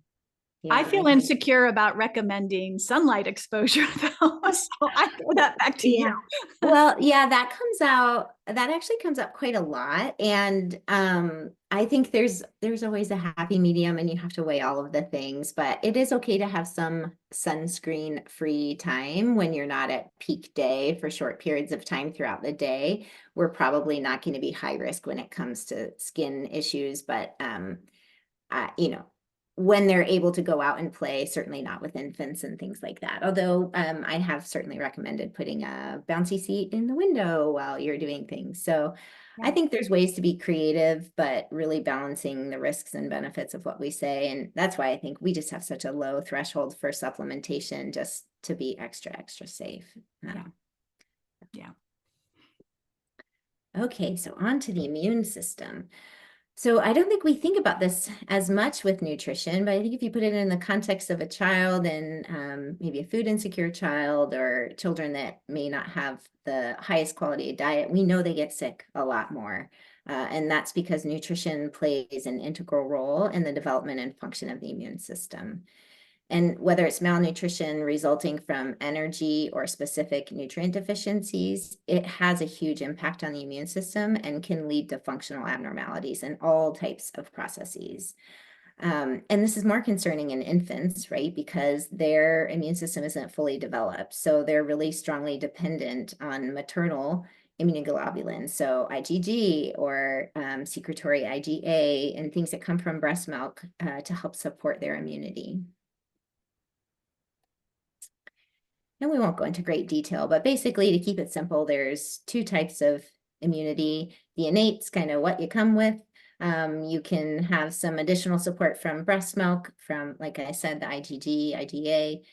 I Yeah, feel think- insecure about recommending sunlight exposure though, so I throw that back to you. Well, yeah, that actually comes up quite a lot. And I think there's always a happy medium, and you have to weigh all of the things, but it is okay to have some sunscreen free time when you're not at peak day for short periods of time throughout the day. We're probably not going to be high risk when it comes to skin issues, but you know, when they're able to go out and play, certainly not with infants and things like that. Although I have certainly recommended putting a bouncy seat in the window while you're doing things. So I think there's ways to be creative, but really balancing the risks and benefits of what we say. And that's why I think we just have such a low threshold for supplementation, just to be extra, extra safe. Yeah. Okay, so on to the immune system. So I don't think we think about this as much with nutrition, but I think if you put it in the context of a child and maybe a food insecure child or children that may not have the highest quality diet, we know they get sick a lot more. And that's because nutrition plays an integral role in the development and function of the immune system. And whether it's malnutrition resulting from energy or specific nutrient deficiencies, it has a huge impact on the immune system and can lead to functional abnormalities in all types of processes. And this is more concerning in infants, right? Because their immune system isn't fully developed. So they're really strongly dependent on maternal immunoglobulins, so IgG or secretory IgA and things that come from breast milk to help support their immunity. And we won't go into great detail, but basically, to keep it simple, there's two types of immunity. The innate's kind of what you come with. You can have some additional support from breast milk, from, like I said, the IgG, IgA,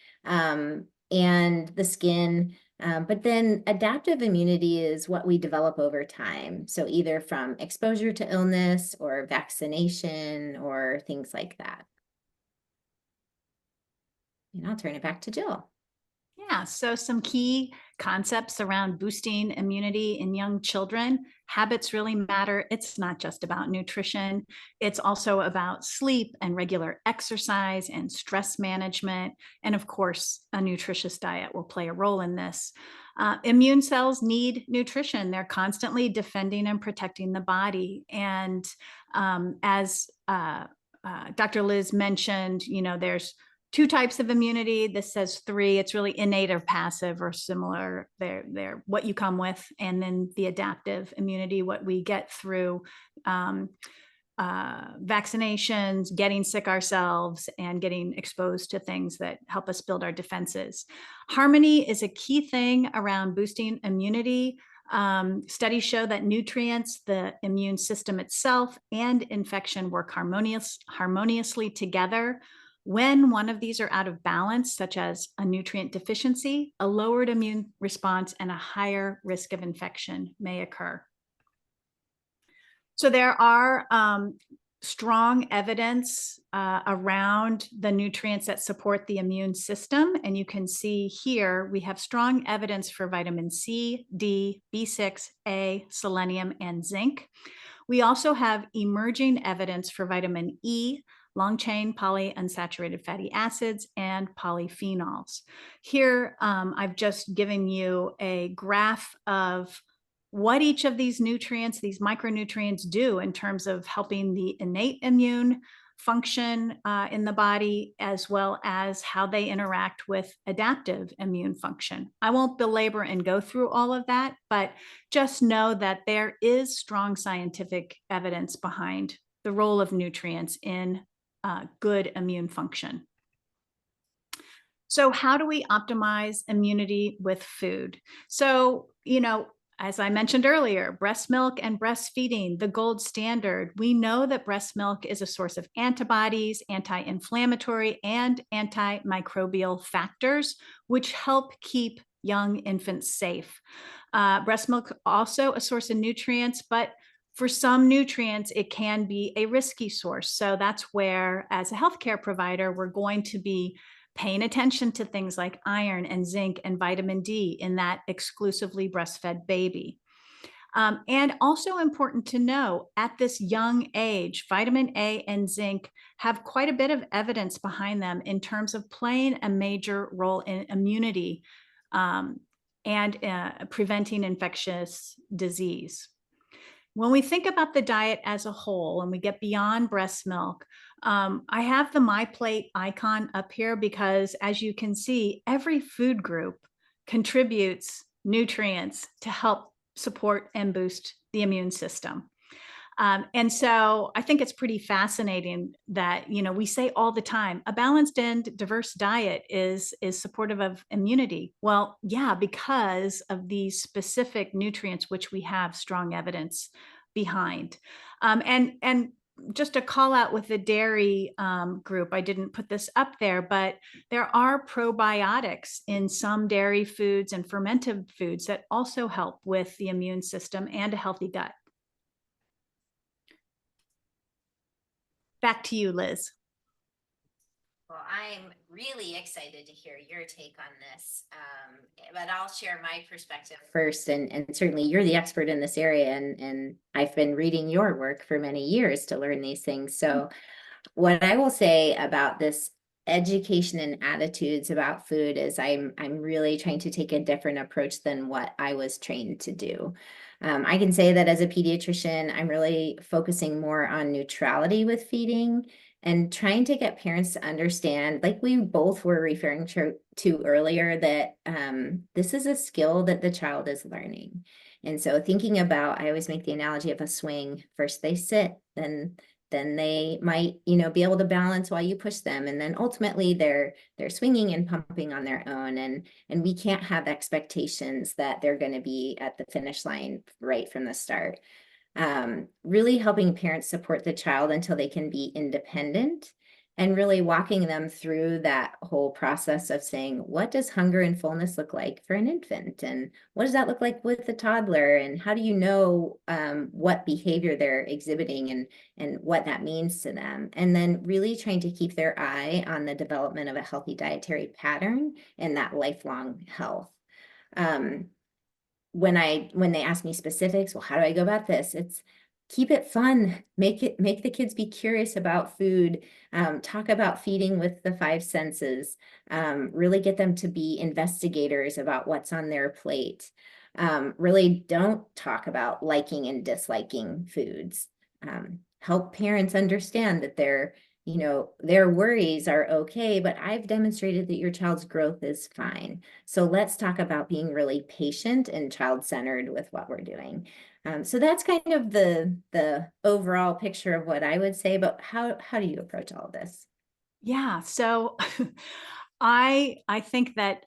and the skin. But then adaptive immunity is what we develop over time. So either from exposure to illness or vaccination or things like that. And I'll turn it back to Jill. Yeah, so some key concepts around boosting immunity in young children. Habits really matter. It's not just about nutrition. It's also about sleep and regular exercise and stress management. And of course, a nutritious diet will play a role in this. Immune cells need nutrition. They're constantly defending and protecting the body. And as Dr. Liz mentioned, there's two types of immunity. This says three. It's really innate or passive or similar. They're what you come with. And then the adaptive immunity, what we get through vaccinations, getting sick ourselves, and getting exposed to things that help us build our defenses. Harmony is a key thing around boosting immunity. Studies show that nutrients, the immune system itself, and infection work harmoniously together. When one of these are out of balance, such as a nutrient deficiency, a lowered immune response and a higher risk of infection may occur. So there are strong evidence around the nutrients that support the immune system. And you can see here, we have strong evidence for vitamin C, D, B6, A, selenium, and zinc. We also have emerging evidence for vitamin E, long-chain polyunsaturated fatty acids, and polyphenols. Here, I've just given you a graph of what each of these nutrients, these micronutrients, do in terms of helping the innate immune function in the body, as well as how they interact with adaptive immune function. I won't belabor and go through all of that, but just know that there is strong scientific evidence behind the role of nutrients in good immune function. So how do we optimize immunity with food? So, as I mentioned earlier, breast milk and breastfeeding, the gold standard. We know that breast milk is a source of antibodies, anti-inflammatory, and antimicrobial factors, which help keep young infants safe. Breast milk also a source of nutrients, but for some nutrients, it can be a risky source. So that's where, as a healthcare provider, we're going to be paying attention to things like iron and zinc and vitamin D in that exclusively breastfed baby. And also important to know, at this young age, vitamin A and zinc have quite a bit of evidence behind them in terms of playing a major role in immunity and preventing infectious disease. When we think about the diet as a whole and we get beyond breast milk, I have the My Plate icon up here because, as you can see, every food group contributes nutrients to help support and boost the immune system. And so I think it's pretty fascinating that, we say all the time, a balanced and diverse diet is supportive of immunity. Well, yeah, because of these specific nutrients, which we have strong evidence behind. And just a call out with the dairy group, I didn't put this up there, but there are probiotics in some dairy foods and fermented foods that also help with the immune system and a healthy gut. Back to you, Liz. Well, I'm really excited to hear your take on this, but I'll share my perspective first. And certainly you're the expert in this area, and I've been reading your work for many years to learn these things. So what I will say about this education and attitudes about food is I'm really trying to take a different approach than what I was trained to do. I can say that as a pediatrician, I'm really focusing more on neutrality with feeding and trying to get parents to understand, like we both were referring to earlier, that this is a skill that the child is learning. And so thinking about, I always make the analogy of a swing. First they sit, then they might, be able to balance while you push them. And then ultimately they're swinging and pumping on their own. And we can't have expectations that they're going to be at the finish line right from the start. Really helping parents support the child until they can be independent, and really walking them through that whole process of saying, what does hunger and fullness look like for an infant? And what does that look like with the toddler? And how do you know what behavior they're exhibiting and what that means to them? And then really trying to keep their eye on the development of a healthy dietary pattern and that lifelong health. When they ask me specifics, well, how do I go about this? It's keep it fun, make the kids be curious about food, talk about feeding with the five senses, really get them to be investigators about what's on their plate. Really don't talk about liking and disliking foods. Help parents understand that their worries are okay, but I've demonstrated that your child's growth is fine. So let's talk about being really patient and child-centered with what we're doing. So that's kind of the overall picture of what I would say, but how do you approach all of this? Yeah, so I think that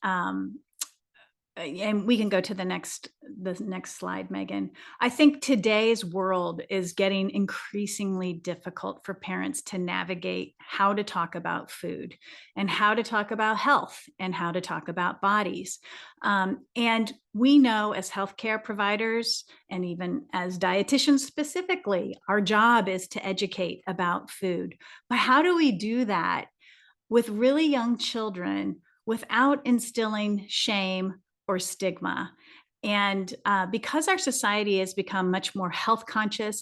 and we can go to the next slide, Megan. I think today's world is getting increasingly difficult for parents to navigate how to talk about food and how to talk about health and how to talk about bodies. And we know as healthcare providers and even as dietitians specifically, our job is to educate about food. But how do we do that with really young children without instilling shame or stigma? And because our society has become much more health conscious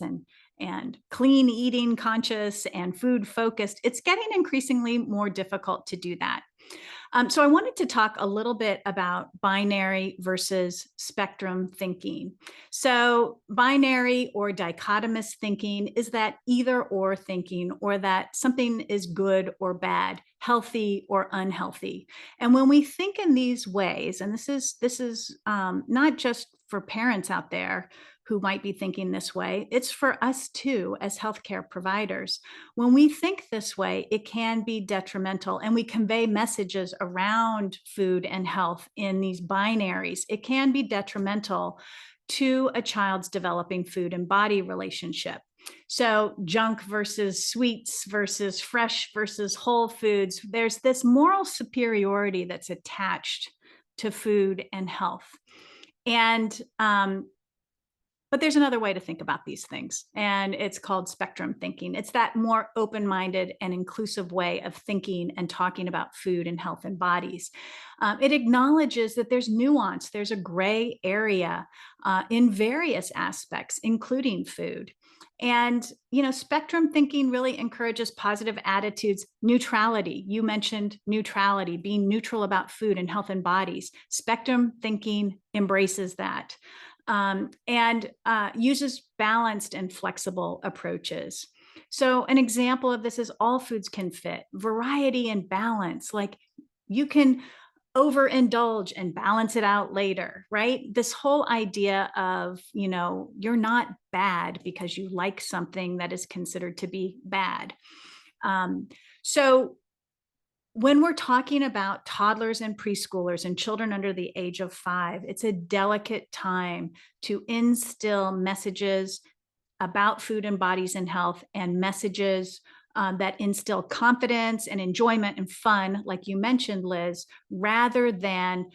and clean eating conscious and food focused, it's getting increasingly more difficult to do that. So I wanted to talk a little bit about binary versus spectrum thinking. So binary or dichotomous thinking is that either or thinking, or that something is good or bad, healthy or unhealthy. And when we think in these ways, and this is not just for parents out there who might be thinking this way, it's for us too as healthcare providers. When we think this way, it can be detrimental, and we convey messages around food and health in these binaries. It can be detrimental to a child's developing food and body relationship. So junk versus sweets versus fresh versus whole foods. There's this moral superiority that's attached to food and health. And but there's another way to think about these things, and it's called spectrum thinking. It's that more open-minded and inclusive way of thinking and talking about food and health and bodies. It acknowledges that there's nuance, there's a gray area in various aspects, including food. And, you know, spectrum thinking really encourages positive attitudes, neutrality. You mentioned neutrality, being neutral about food and health and bodies. Spectrum thinking embraces that. And uses balanced and flexible approaches. So an example of this is all foods can fit, variety and balance. Like you can overindulge and balance it out later, right? This whole idea of, you know, you're not bad because you like something that is considered to be bad. So when we're talking about toddlers and preschoolers and children under the age of 5, it's a delicate time to instill messages about food and bodies and health, and messages that instill confidence and enjoyment and fun, like you mentioned, Liz, rather than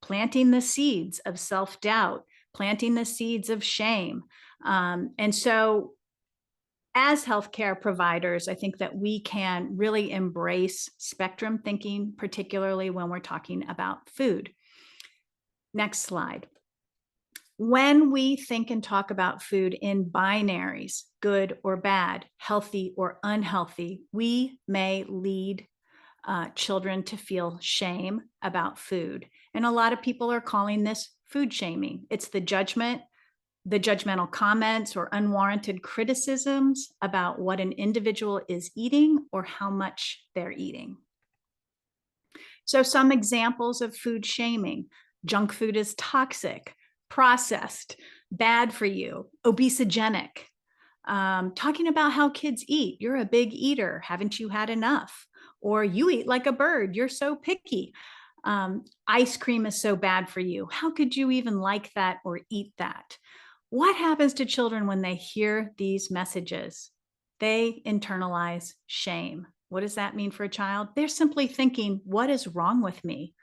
planting the seeds of self-doubt, planting the seeds of shame. And so as healthcare providers, I think that we can really embrace spectrum thinking, particularly when we're talking about food. Next slide. When we think and talk about food in binaries, good or bad, healthy or unhealthy, we may lead children to feel shame about food. And a lot of people are calling this food shaming. It's the judgmental comments or unwarranted criticisms about what an individual is eating or how much they're eating. So some examples of food shaming: junk food is toxic, processed, bad for you, obesogenic. Talking about how kids eat. You're a big eater. Haven't you had enough? Or you eat like a bird. You're so picky. Ice cream is so bad for you. How could you even like that or eat that? What happens to children when they hear these messages? They internalize shame. What does that mean for a child? They're simply thinking, what is wrong with me?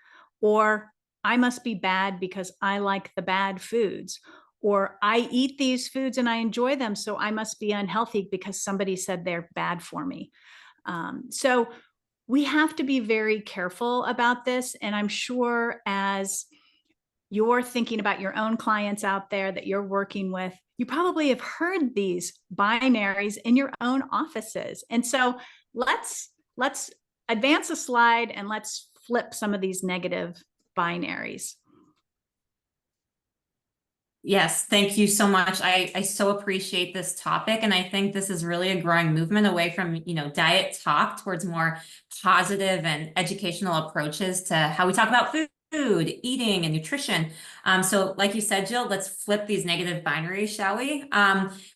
Or I must be bad because I like the bad foods. Or I eat these foods and I enjoy them, so I must be unhealthy because somebody said they're bad for me. So we have to be very careful about this. And I'm sure as you're thinking about your own clients out there that you're working with, you probably have heard these binaries in your own offices. And so let's advance a slide and let's flip some of these negative binaries. Yes, thank you so much. I so appreciate this topic. And I think this is really a growing movement away from, you know, diet talk towards more positive and educational approaches to how we talk about food, eating, and nutrition. So like you said, Jill, let's flip these negative binaries, shall we?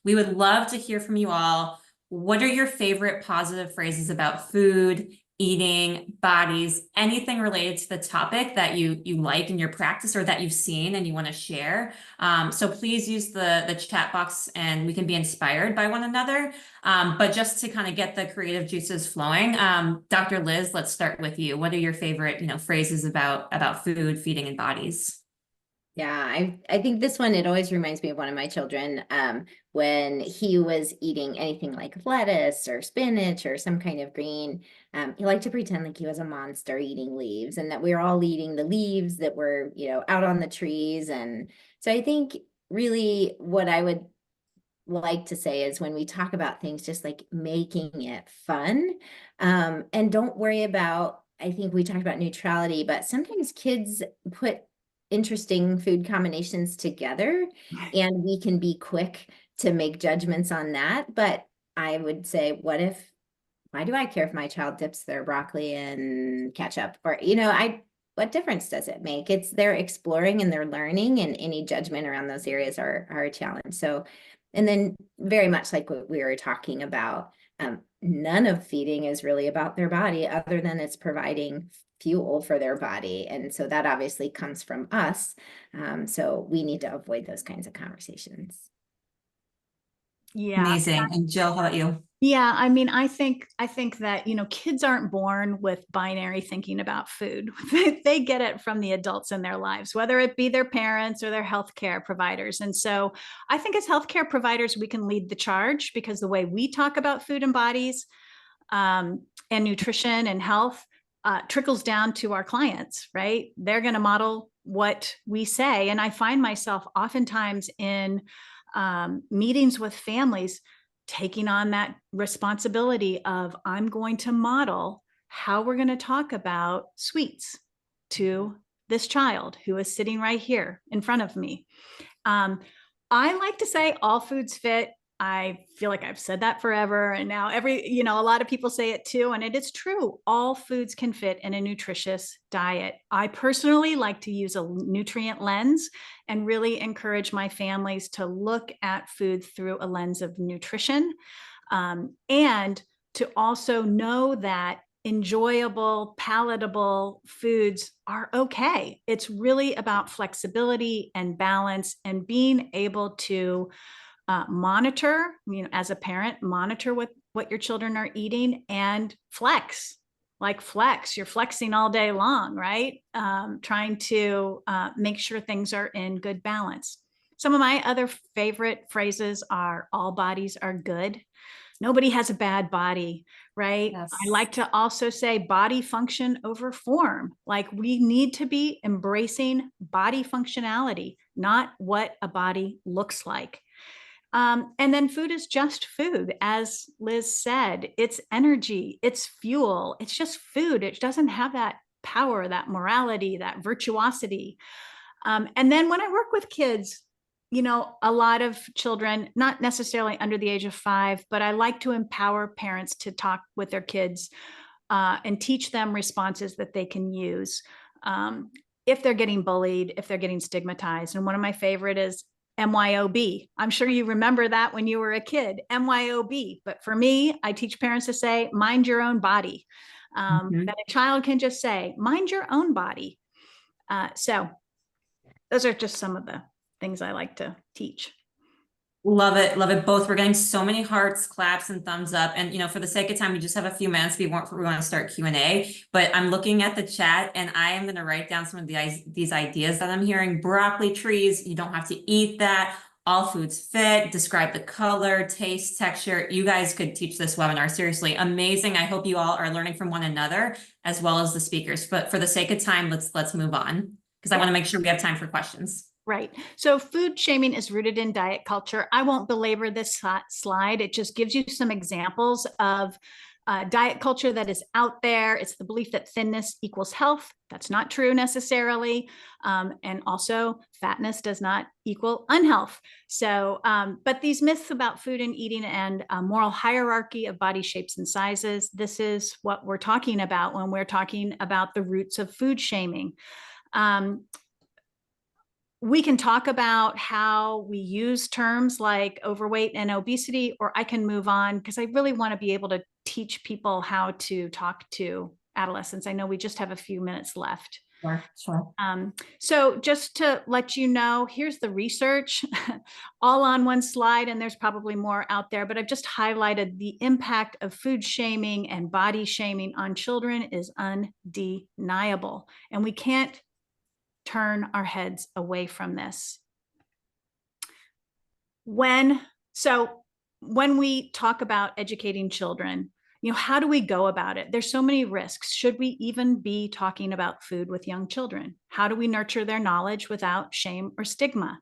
We would love to hear from you all. What are your favorite positive phrases about food, eating, bodies, anything related to the topic that you like in your practice or that you've seen and you want to share? So please use the chat box and we can be inspired by one another. But just to kind of get the creative juices flowing, Dr. Liz, let's start with you. What are your favorite, you know, phrases about food, feeding, and bodies? Yeah, I think this one, it always reminds me of one of my children when he was eating anything like lettuce or spinach or some kind of green. He liked to pretend like he was a monster eating leaves and that we were all eating the leaves that were, you know, out on the trees. And so I think really what I would like to say is when we talk about things, just like making it fun and don't worry about, I think we talked about neutrality, but sometimes kids put interesting food combinations together and we can be quick to make judgments on that. But I would say, why do I care if my child dips their broccoli in ketchup? Or, you know, what difference does it make? They're exploring and they're learning, and any judgment around those areas are a challenge. So, and then very much like what we were talking about, none of feeding is really about their body other than it's providing fuel for their body. And so that obviously comes from us. So we need to avoid those kinds of conversations. Yeah. Amazing. And Jill, how about you? Yeah, I mean, I think that, kids aren't born with binary thinking about food. They get it from the adults in their lives, whether it be their parents or their healthcare providers. And so I think as healthcare providers, we can lead the charge, because the way we talk about food and bodies and nutrition and health trickles down to our clients, right? They're going to model what we say. And I find myself oftentimes in meetings with families taking on that responsibility of, I'm going to model how we're going to talk about sweets to this child who is sitting right here in front of me. I like to say all foods fit. I feel like I've said that forever. And now a lot of people say it too. And it is true. All foods can fit in a nutritious diet. I personally like to use a nutrient lens and really encourage my families to look at food through a lens of nutrition, and to also know that enjoyable, palatable foods are okay. It's really about flexibility and balance, and being able to monitor, as a parent, monitor what your children are eating, and flex. You're flexing all day long, right? Trying to make sure things are in good balance. Some of my other favorite phrases are, all bodies are good. Nobody has a bad body, right? Yes. I like to also say body function over form. Like, we need to be embracing body functionality, not what a body looks like. And then food is just food. As Liz said, it's energy, it's fuel, it's just food. It doesn't have that power, that morality, that virtuosity. And then when I work with kids, a lot of children, not necessarily under the age of 5, but I like to empower parents to talk with their kids and teach them responses that they can use if they're getting bullied, if they're getting stigmatized. And one of my favorite is MYOB. I'm sure you remember that when you were a kid, MYOB. But for me, I teach parents to say, mind your own body. That a child can just say, mind your own body. So those are just some of the things I like to teach. Love it. Love it both. We're getting so many hearts, claps, and thumbs up. And, for the sake of time, we just have a few minutes. We want to start Q&A, but I'm looking at the chat and I am going to write down some of these ideas that I'm hearing. Broccoli trees. You don't have to eat that. All foods fit. Describe the color, taste, texture. You guys could teach this webinar. Seriously, amazing. I hope you all are learning from one another as well as the speakers. But for the sake of time, let's move on, because I want to make sure we have time for questions. Right. So food shaming is rooted in diet culture. I won't belabor this slide. It just gives you some examples of diet culture that is out there. It's the belief that thinness equals health. That's not true necessarily. And also fatness does not equal unhealth. So, but these myths about food and eating and moral hierarchy of body shapes and sizes, this is what we're talking about when we're talking about the roots of food shaming. We can talk about how we use terms like overweight and obesity, or I can move on because I really want to be able to teach people how to talk to adolescents. I know we just have a few minutes left. Sure. So just to let you know, here's the research all on one slide, and there's probably more out there, but I've just highlighted the impact of food shaming and body shaming on children is undeniable, and we can't turn our heads away from this. When we talk about educating children, how do we go about it? There's so many risks. Should we even be talking about food with young children? How do we nurture their knowledge without shame or stigma?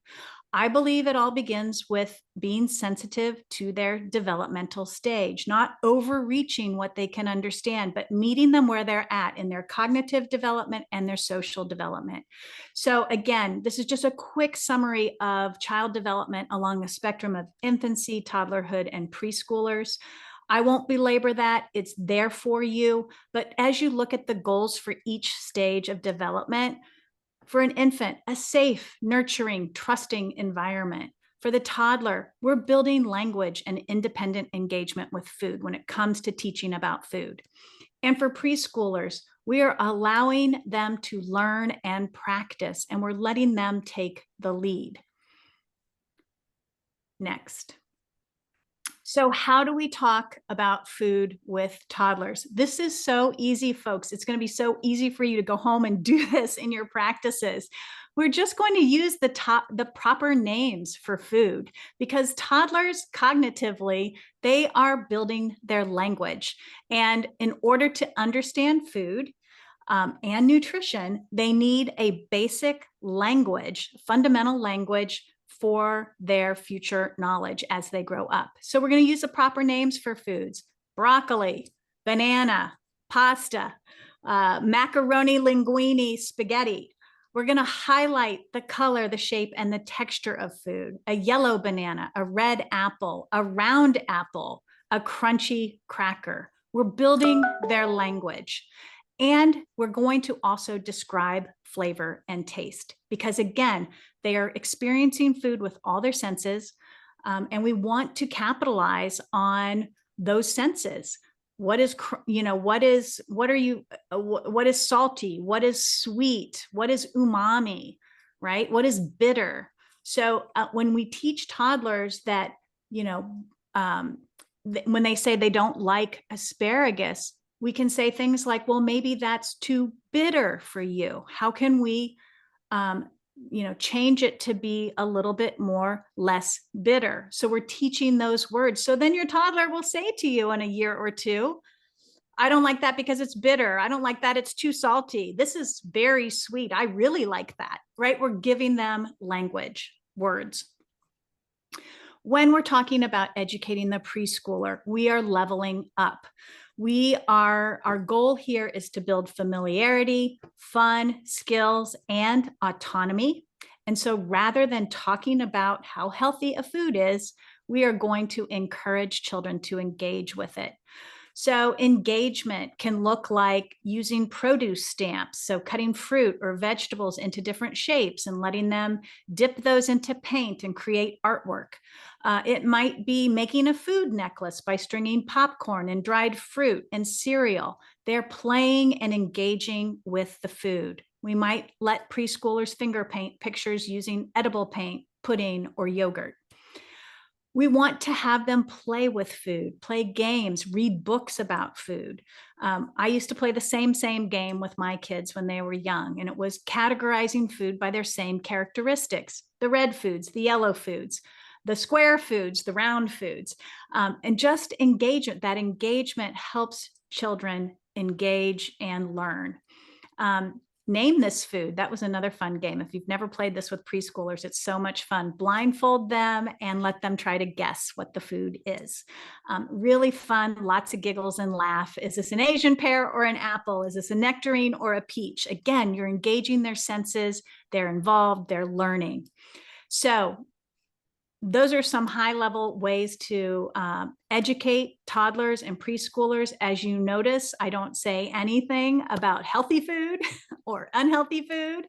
I believe it all begins with being sensitive to their developmental stage, not overreaching what they can understand, but meeting them where they're at in their cognitive development and their social development. So again, this is just a quick summary of child development along the spectrum of infancy, toddlerhood, and preschoolers. I won't belabor that. It's there for you. But as you look at the goals for each stage of development, for an infant, a safe, nurturing, trusting environment. For the toddler, we're building language and independent engagement with food when it comes to teaching about food. And for preschoolers, We are allowing them to learn and practice, and we're letting them take the lead. Next. So how do we talk about food with toddlers? This is so easy, folks. It's going to be so easy for you to go home and do this in your practices. We're just going to use the proper names for food, because toddlers cognitively, they are building their language. And in order to understand food and nutrition, they need a basic language, fundamental language for their future knowledge as they grow up. So we're going to use the proper names for foods: broccoli, banana, pasta, macaroni, linguine, spaghetti. We're going to highlight the color, the shape, and the texture of food: a yellow banana, a red apple, a round apple, a crunchy cracker. We're building their language. And we're going to also describe flavor and taste, because again, they are experiencing food with all their senses, and we want to capitalize on those senses. What is salty? What is sweet? What is umami, right? What is bitter? So when we teach toddlers that, when they say they don't like asparagus, we can say things like, well, maybe that's too bitter for you. How can we, change it to be a little bit less bitter? So we're teaching those words. So then your toddler will say to you in a year or two, I don't like that because it's bitter. I don't like that. It's too salty. This is very sweet. I really like that, right? We're giving them language, words. When we're talking about educating the preschooler, we are leveling up. Our goal here is to build familiarity, fun, skills, and autonomy. And so rather than talking about how healthy a food is, we are going to encourage children to engage with it. So engagement can look like using produce stamps, so cutting fruit or vegetables into different shapes and letting them dip those into paint and create artwork. It might be making a food necklace by stringing popcorn and dried fruit and cereal. They're playing and engaging with the food. We might let preschoolers finger paint pictures using edible paint, pudding, or yogurt. We want to have them play with food, play games, read books about food. I used to play the same game with my kids when they were young, and it was categorizing food by their same characteristics: the red foods, the yellow foods, the square foods, the round foods, and just engagement. That engagement helps children engage and learn. Name this food. That was another fun game. If you've never played this with preschoolers, it's so much fun. Blindfold them and let them try to guess what the food is. Really fun, lots of giggles and laugh. Is this an Asian pear or an apple? Is this a nectarine or a peach? Again, you're engaging their senses. They're involved. They're learning. So those are some high-level ways to educate toddlers and preschoolers. As you notice, I don't say anything about healthy food or unhealthy food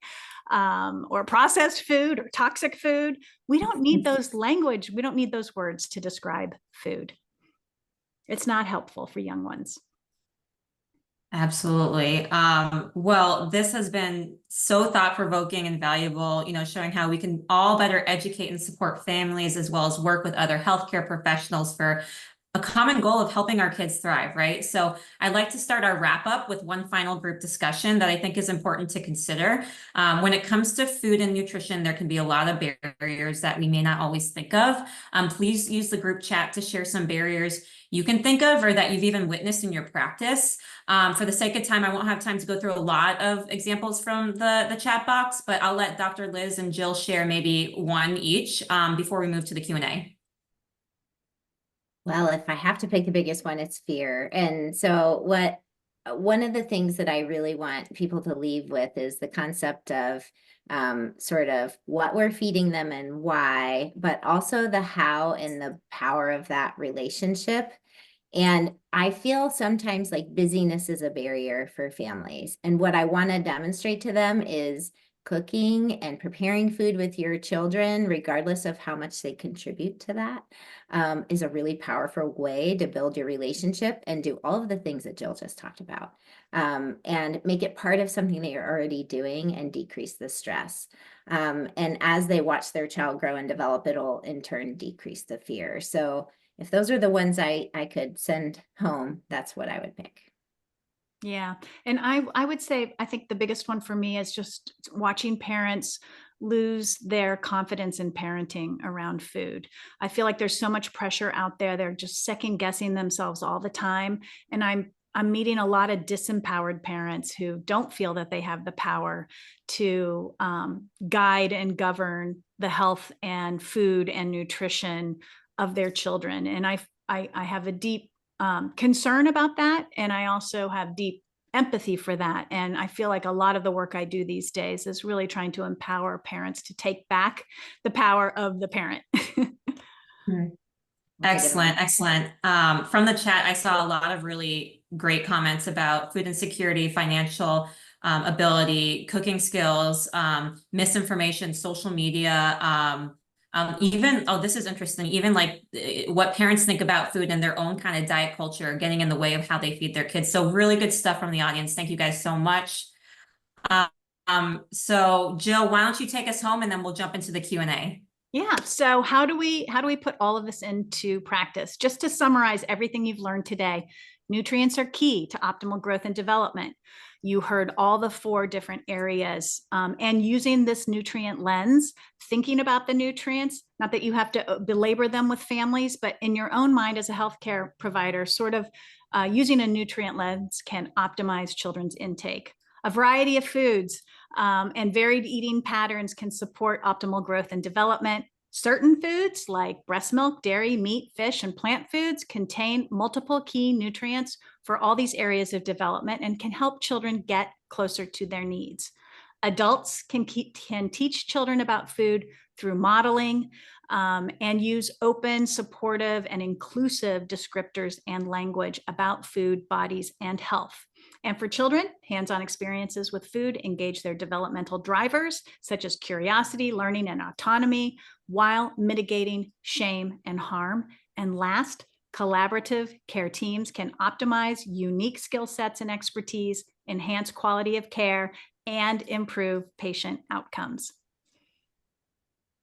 or processed food or toxic food. We don't need those language. We don't need those words to describe food. It's not helpful for young ones. Absolutely. Well, this has been so thought-provoking and valuable, showing how we can all better educate and support families, as well as work with other healthcare professionals for a common goal of helping our kids thrive, right? So I'd like to start our wrap up with one final group discussion that I think is important to consider. When it comes to food and nutrition, there can be a lot of barriers that we may not always think of. Please use the group chat to share some barriers you can think of or that you've even witnessed in your practice. For the sake of time, I won't have time to go through a lot of examples from the chat box, but I'll let Dr. Liz and Jill share maybe one each before we move to the Q&A. Well, if I have to pick the biggest one, it's fear. And so one of the things that I really want people to leave with is the concept of sort of what we're feeding them and why, but also the how and the power of that relationship. And I feel sometimes like busyness is a barrier for families. And what I want to demonstrate to them is cooking and preparing food with your children, regardless of how much they contribute to that, is a really powerful way to build your relationship and do all of the things that Jill just talked about, and make it part of something that you're already doing and decrease the stress. And as they watch their child grow and develop, it'll in turn decrease the fear. So if those are the ones I could send home, that's what I would pick. Yeah. And I would say, I think the biggest one for me is just watching parents lose their confidence in parenting around food. I feel like there's so much pressure out there. They're just second guessing themselves all the time. And I'm meeting a lot of disempowered parents who don't feel that they have the power to guide and govern the health and food and nutrition of their children. And I have a deep concern about that. And I also have deep empathy for that. And I feel like a lot of the work I do these days is really trying to empower parents to take back the power of the parent. Excellent, excellent. From the chat, I saw a lot of really great comments about food insecurity, financial ability, cooking skills, misinformation, social media, even, oh, this is interesting, even like what parents think about food and their own kind of diet culture getting in the way of how they feed their kids. So really good stuff from the audience. Thank you guys so much. So Jill, why don't you take us home and then we'll jump into the Q&A. Yeah. So how do we put all of this into practice? Just to summarize everything you've learned today, nutrients are key to optimal growth and development. You heard all the 4 different areas, and using this nutrient lens, thinking about the nutrients, not that you have to belabor them with families, but in your own mind as a healthcare provider, sort of using a nutrient lens can optimize children's intake. A variety of foods and varied eating patterns can support optimal growth and development. Certain foods like breast milk, dairy, meat, fish, and plant foods contain multiple key nutrients for all these areas of development and can help children get closer to their needs. Adults can teach children about food through modeling and use open, supportive, and inclusive descriptors and language about food, bodies, and health. And for children, hands-on experiences with food engage their developmental drivers, such as curiosity, learning, and autonomy, while mitigating shame and harm. And last, collaborative care teams can optimize unique skill sets and expertise, enhance quality of care, and improve patient outcomes.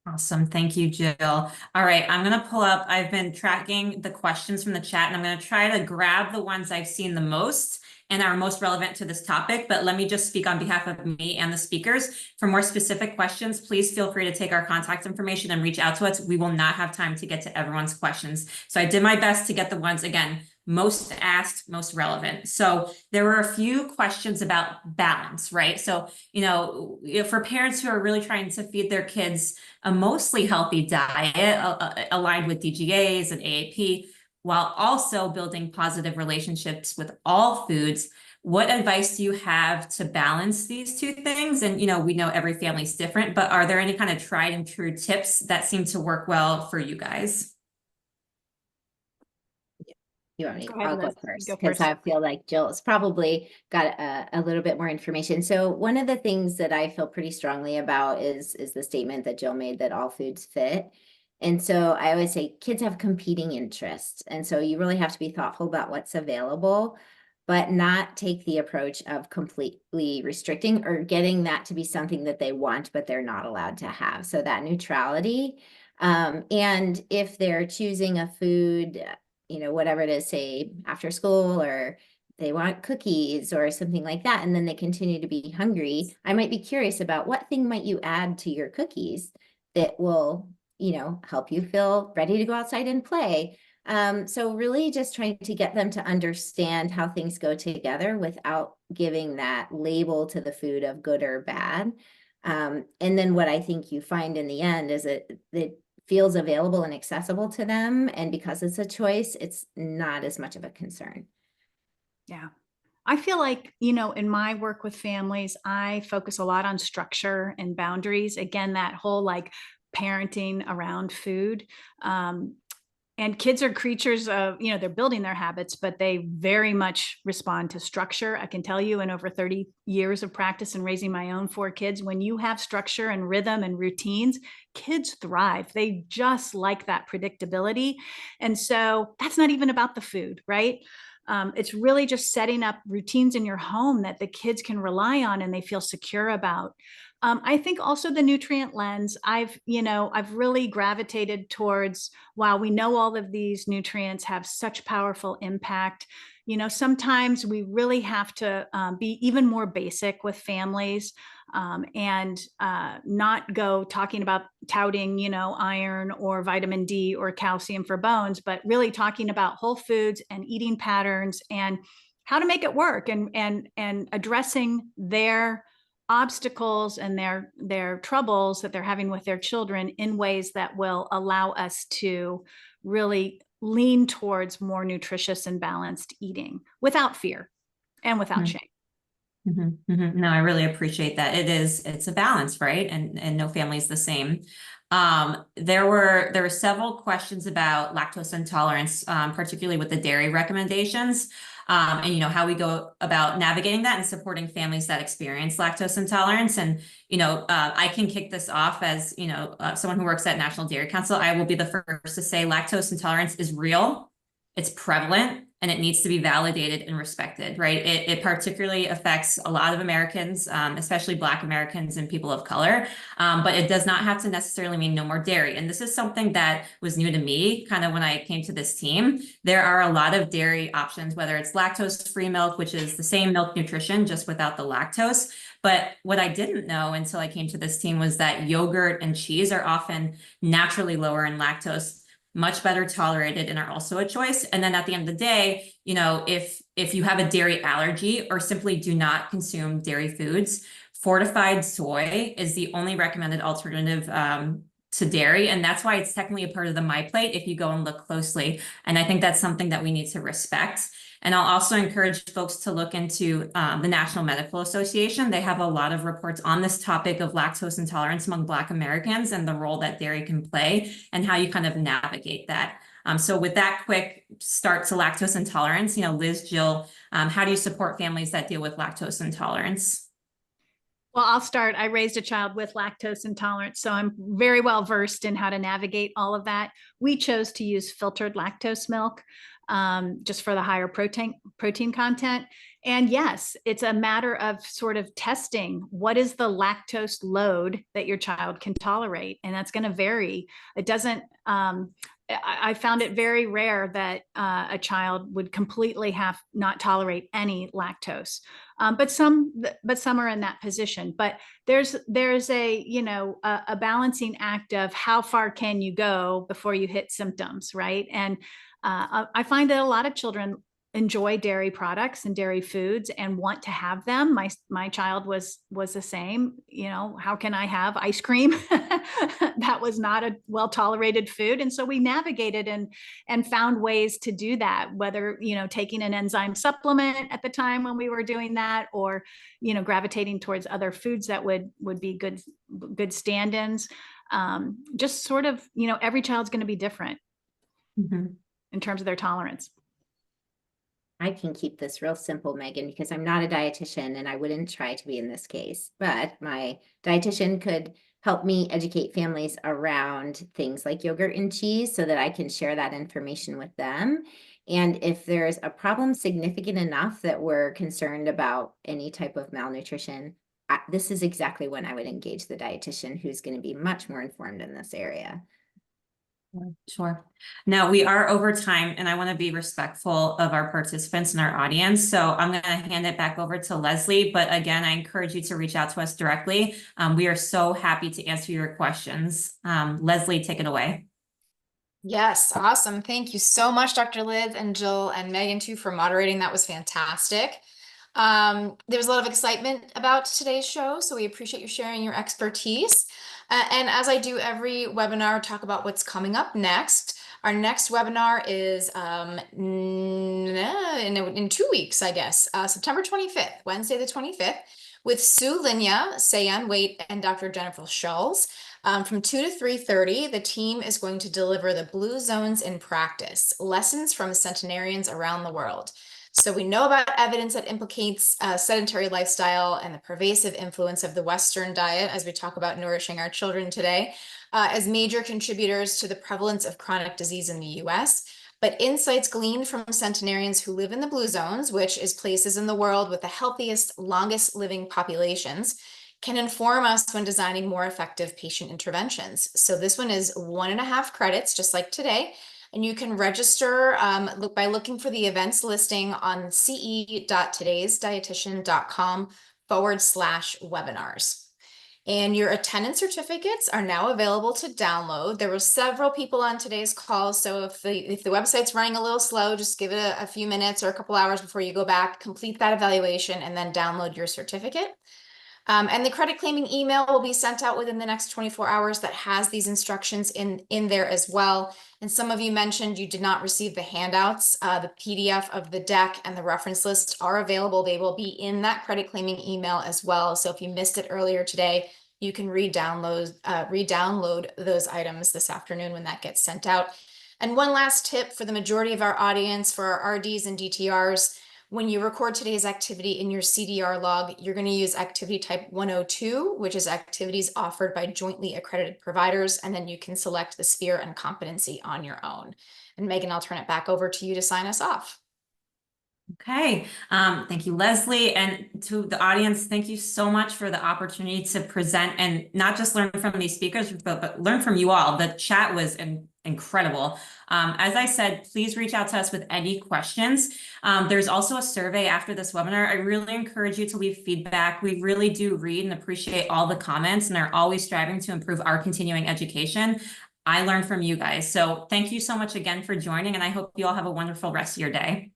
Awesome. Thank you, Jill. All right. I'm going to pull up, I've been tracking the questions from the chat, and I'm going to try to grab the ones I've seen the most and are most relevant to this topic. But let me just speak on behalf of me and the speakers. For more specific questions, please feel free to take our contact information and reach out to us. We will not have time to get to everyone's questions. So I did my best to get the ones, again, most asked, most relevant. So there were a few questions about balance, right? So, you know, for parents who are really trying to feed their kids a mostly healthy diet aligned with DGAs and AAP, while also building positive relationships with all foods, what advice do you have to balance these two things? And, you know, we know every family's different, but are there any kind of tried and true tips that seem to work well for you guys? You want me? Go ahead, I'll go Liz. first Go because first. I feel like Jill's probably got a little bit more information. So one of the things that I feel pretty strongly about is the statement that Jill made that all foods fit. And so I always say kids have competing interests. And so you really have to be thoughtful about what's available, but not take the approach of completely restricting or getting that to be something that they want, but they're not allowed to have. So that neutrality. And if they're choosing a food, you know, whatever it is, say after school, or they want cookies or something like that, and then they continue to be hungry, I might be curious about what thing might you add to your cookies that will, you know, help you feel ready to go outside and play. So really just trying to get them to understand how things go together without giving that label to the food of good or bad. And then what I think you find in the end is that feels available and accessible to them. And because it's a choice, it's not as much of a concern. Yeah. I feel like, you know, in my work with families, I focus a lot on structure and boundaries. Again, that whole like parenting around food. And kids are creatures of, they're building their habits, but they very much respond to structure. I can tell you in over 30 years of practice and raising my own 4 kids, when you have structure and rhythm and routines, kids thrive. They just like that predictability. And so that's not even about the food, right? It's really just setting up routines in your home that the kids can rely on and they feel secure about. I think also the nutrient lens, I've really gravitated towards, while we know all of these nutrients have such powerful impact, sometimes we really have to be even more basic with families, and not go talking about touting, iron or vitamin D or calcium for bones, but really talking about whole foods and eating patterns and how to make it work, and addressing their obstacles and their troubles that they're having with their children in ways that will allow us to really lean towards more nutritious and balanced eating without fear and without shame. No, I really appreciate that. It's a balance, right? And no family is the same. There were several questions about lactose intolerance, particularly with the dairy recommendations, and how we go about navigating that and supporting families that experience lactose intolerance. And I can kick this off as someone who works at National Dairy Council. I will be the first to say lactose intolerance is real, it's prevalent, and it needs to be validated and respected, right? It particularly affects a lot of Americans, especially Black Americans and people of color, but it does not have to necessarily mean no more dairy. And this is something that was new to me kind of when I came to this team. There are a lot of dairy options, whether it's lactose-free milk, which is the same milk nutrition, just without the lactose. But what I didn't know until I came to this team was that yogurt and cheese are often naturally lower in lactose, much better tolerated, and are also a choice. And then at the end of the day, if you have a dairy allergy or simply do not consume dairy foods, fortified soy is the only recommended alternative to dairy. And that's why it's technically a part of the My Plate if you go and look closely. And I think that's something that we need to respect. And I'll also encourage folks to look into the National Medical Association. They have a lot of reports on this topic of lactose intolerance among Black Americans and the role that dairy can play and how you kind of navigate that. So with that quick start to lactose intolerance, Liz, Jill, how do you support families that deal with lactose intolerance? Well, I'll start. I raised a child with lactose intolerance, so I'm very well versed in how to navigate all of that. We chose to use filtered lactose milk, just for the higher protein content. And yes, it's a matter of sort of testing what is the lactose load that your child can tolerate. And that's going to vary. It doesn't, I found it very rare that a child would completely not tolerate any lactose. But some are in that position. But there's a balancing act of how far can you go before you hit symptoms, right? And I find that a lot of children enjoy dairy products and dairy foods and want to have them. My child was the same. How can I have ice cream? That was not a well-tolerated food. And so we navigated and found ways to do that, whether, taking an enzyme supplement at the time when we were doing that, or, gravitating towards other foods that would be good stand-ins. Just sort of, every child's going to be different in terms of their tolerance. I can keep this real simple, Megan, because I'm not a dietitian and I wouldn't try to be in this case, but my dietitian could help me educate families around things like yogurt and cheese so that I can share that information with them. And if there's a problem significant enough that we're concerned about any type of malnutrition, this is exactly when I would engage the dietitian, who's going to be much more informed in this area. Sure. Now we are over time and I want to be respectful of our participants and our audience. So I'm going to hand it back over to Leslie. But again, I encourage you to reach out to us directly. We are so happy to answer your questions. Leslie, take it away. Yes, awesome. Thank you so much, Dr. Liz and Jill and Megan too for moderating. That was fantastic. There was a lot of excitement about today's show, so we appreciate you sharing your expertise. And as I do every webinar, talk about what's coming up next. Our next webinar is in 2 weeks, I guess, September 25th, Wednesday the 25th. with Sue Linya, Sayan Wait, and Dr. Jennifer Schulz. From 2 to 3:30, the team is going to deliver the Blue Zones in Practice, lessons from centenarians around the world. So we know about evidence that implicates sedentary lifestyle and the pervasive influence of the Western diet as we talk about nourishing our children today as major contributors to the prevalence of chronic disease in the US. But insights gleaned from centenarians who live in the Blue Zones, which is places in the world with the healthiest, longest living populations, can inform us when designing more effective patient interventions. So this one is 1.5 credits, just like today. And you can register by looking for the events listing on ce.todaysdietitian.com/webinars. And your attendance certificates are now available to download. There were several people on today's call, so if the website's running a little slow, just give it a few minutes or a couple hours before you go back, complete that evaluation, and then download your certificate. And the credit claiming email will be sent out within the next 24 hours that has these instructions in there as well. And some of you mentioned you did not receive the handouts. The PDF of the deck and the reference list are available. They will be in that credit claiming email as well. So if you missed it earlier today, you can re-download those items this afternoon when that gets sent out. And one last tip for the majority of our audience, for our RDs and DTRs, when you record today's activity in your CDR log, you're going to use activity type 102, which is activities offered by jointly accredited providers, and then you can select the sphere and competency on your own. And Megan, I'll turn it back over to you to sign us off. Okay, thank you, Leslie, and to the audience, thank you so much for the opportunity to present and not just learn from these speakers, but learn from you all. The chat was incredible. As I said, please reach out to us with any questions. There's also a survey after this webinar. I really encourage you to leave feedback. We really do read and appreciate all the comments and are always striving to improve our continuing education. I learned from you guys. So thank you so much again for joining, and I hope you all have a wonderful rest of your day.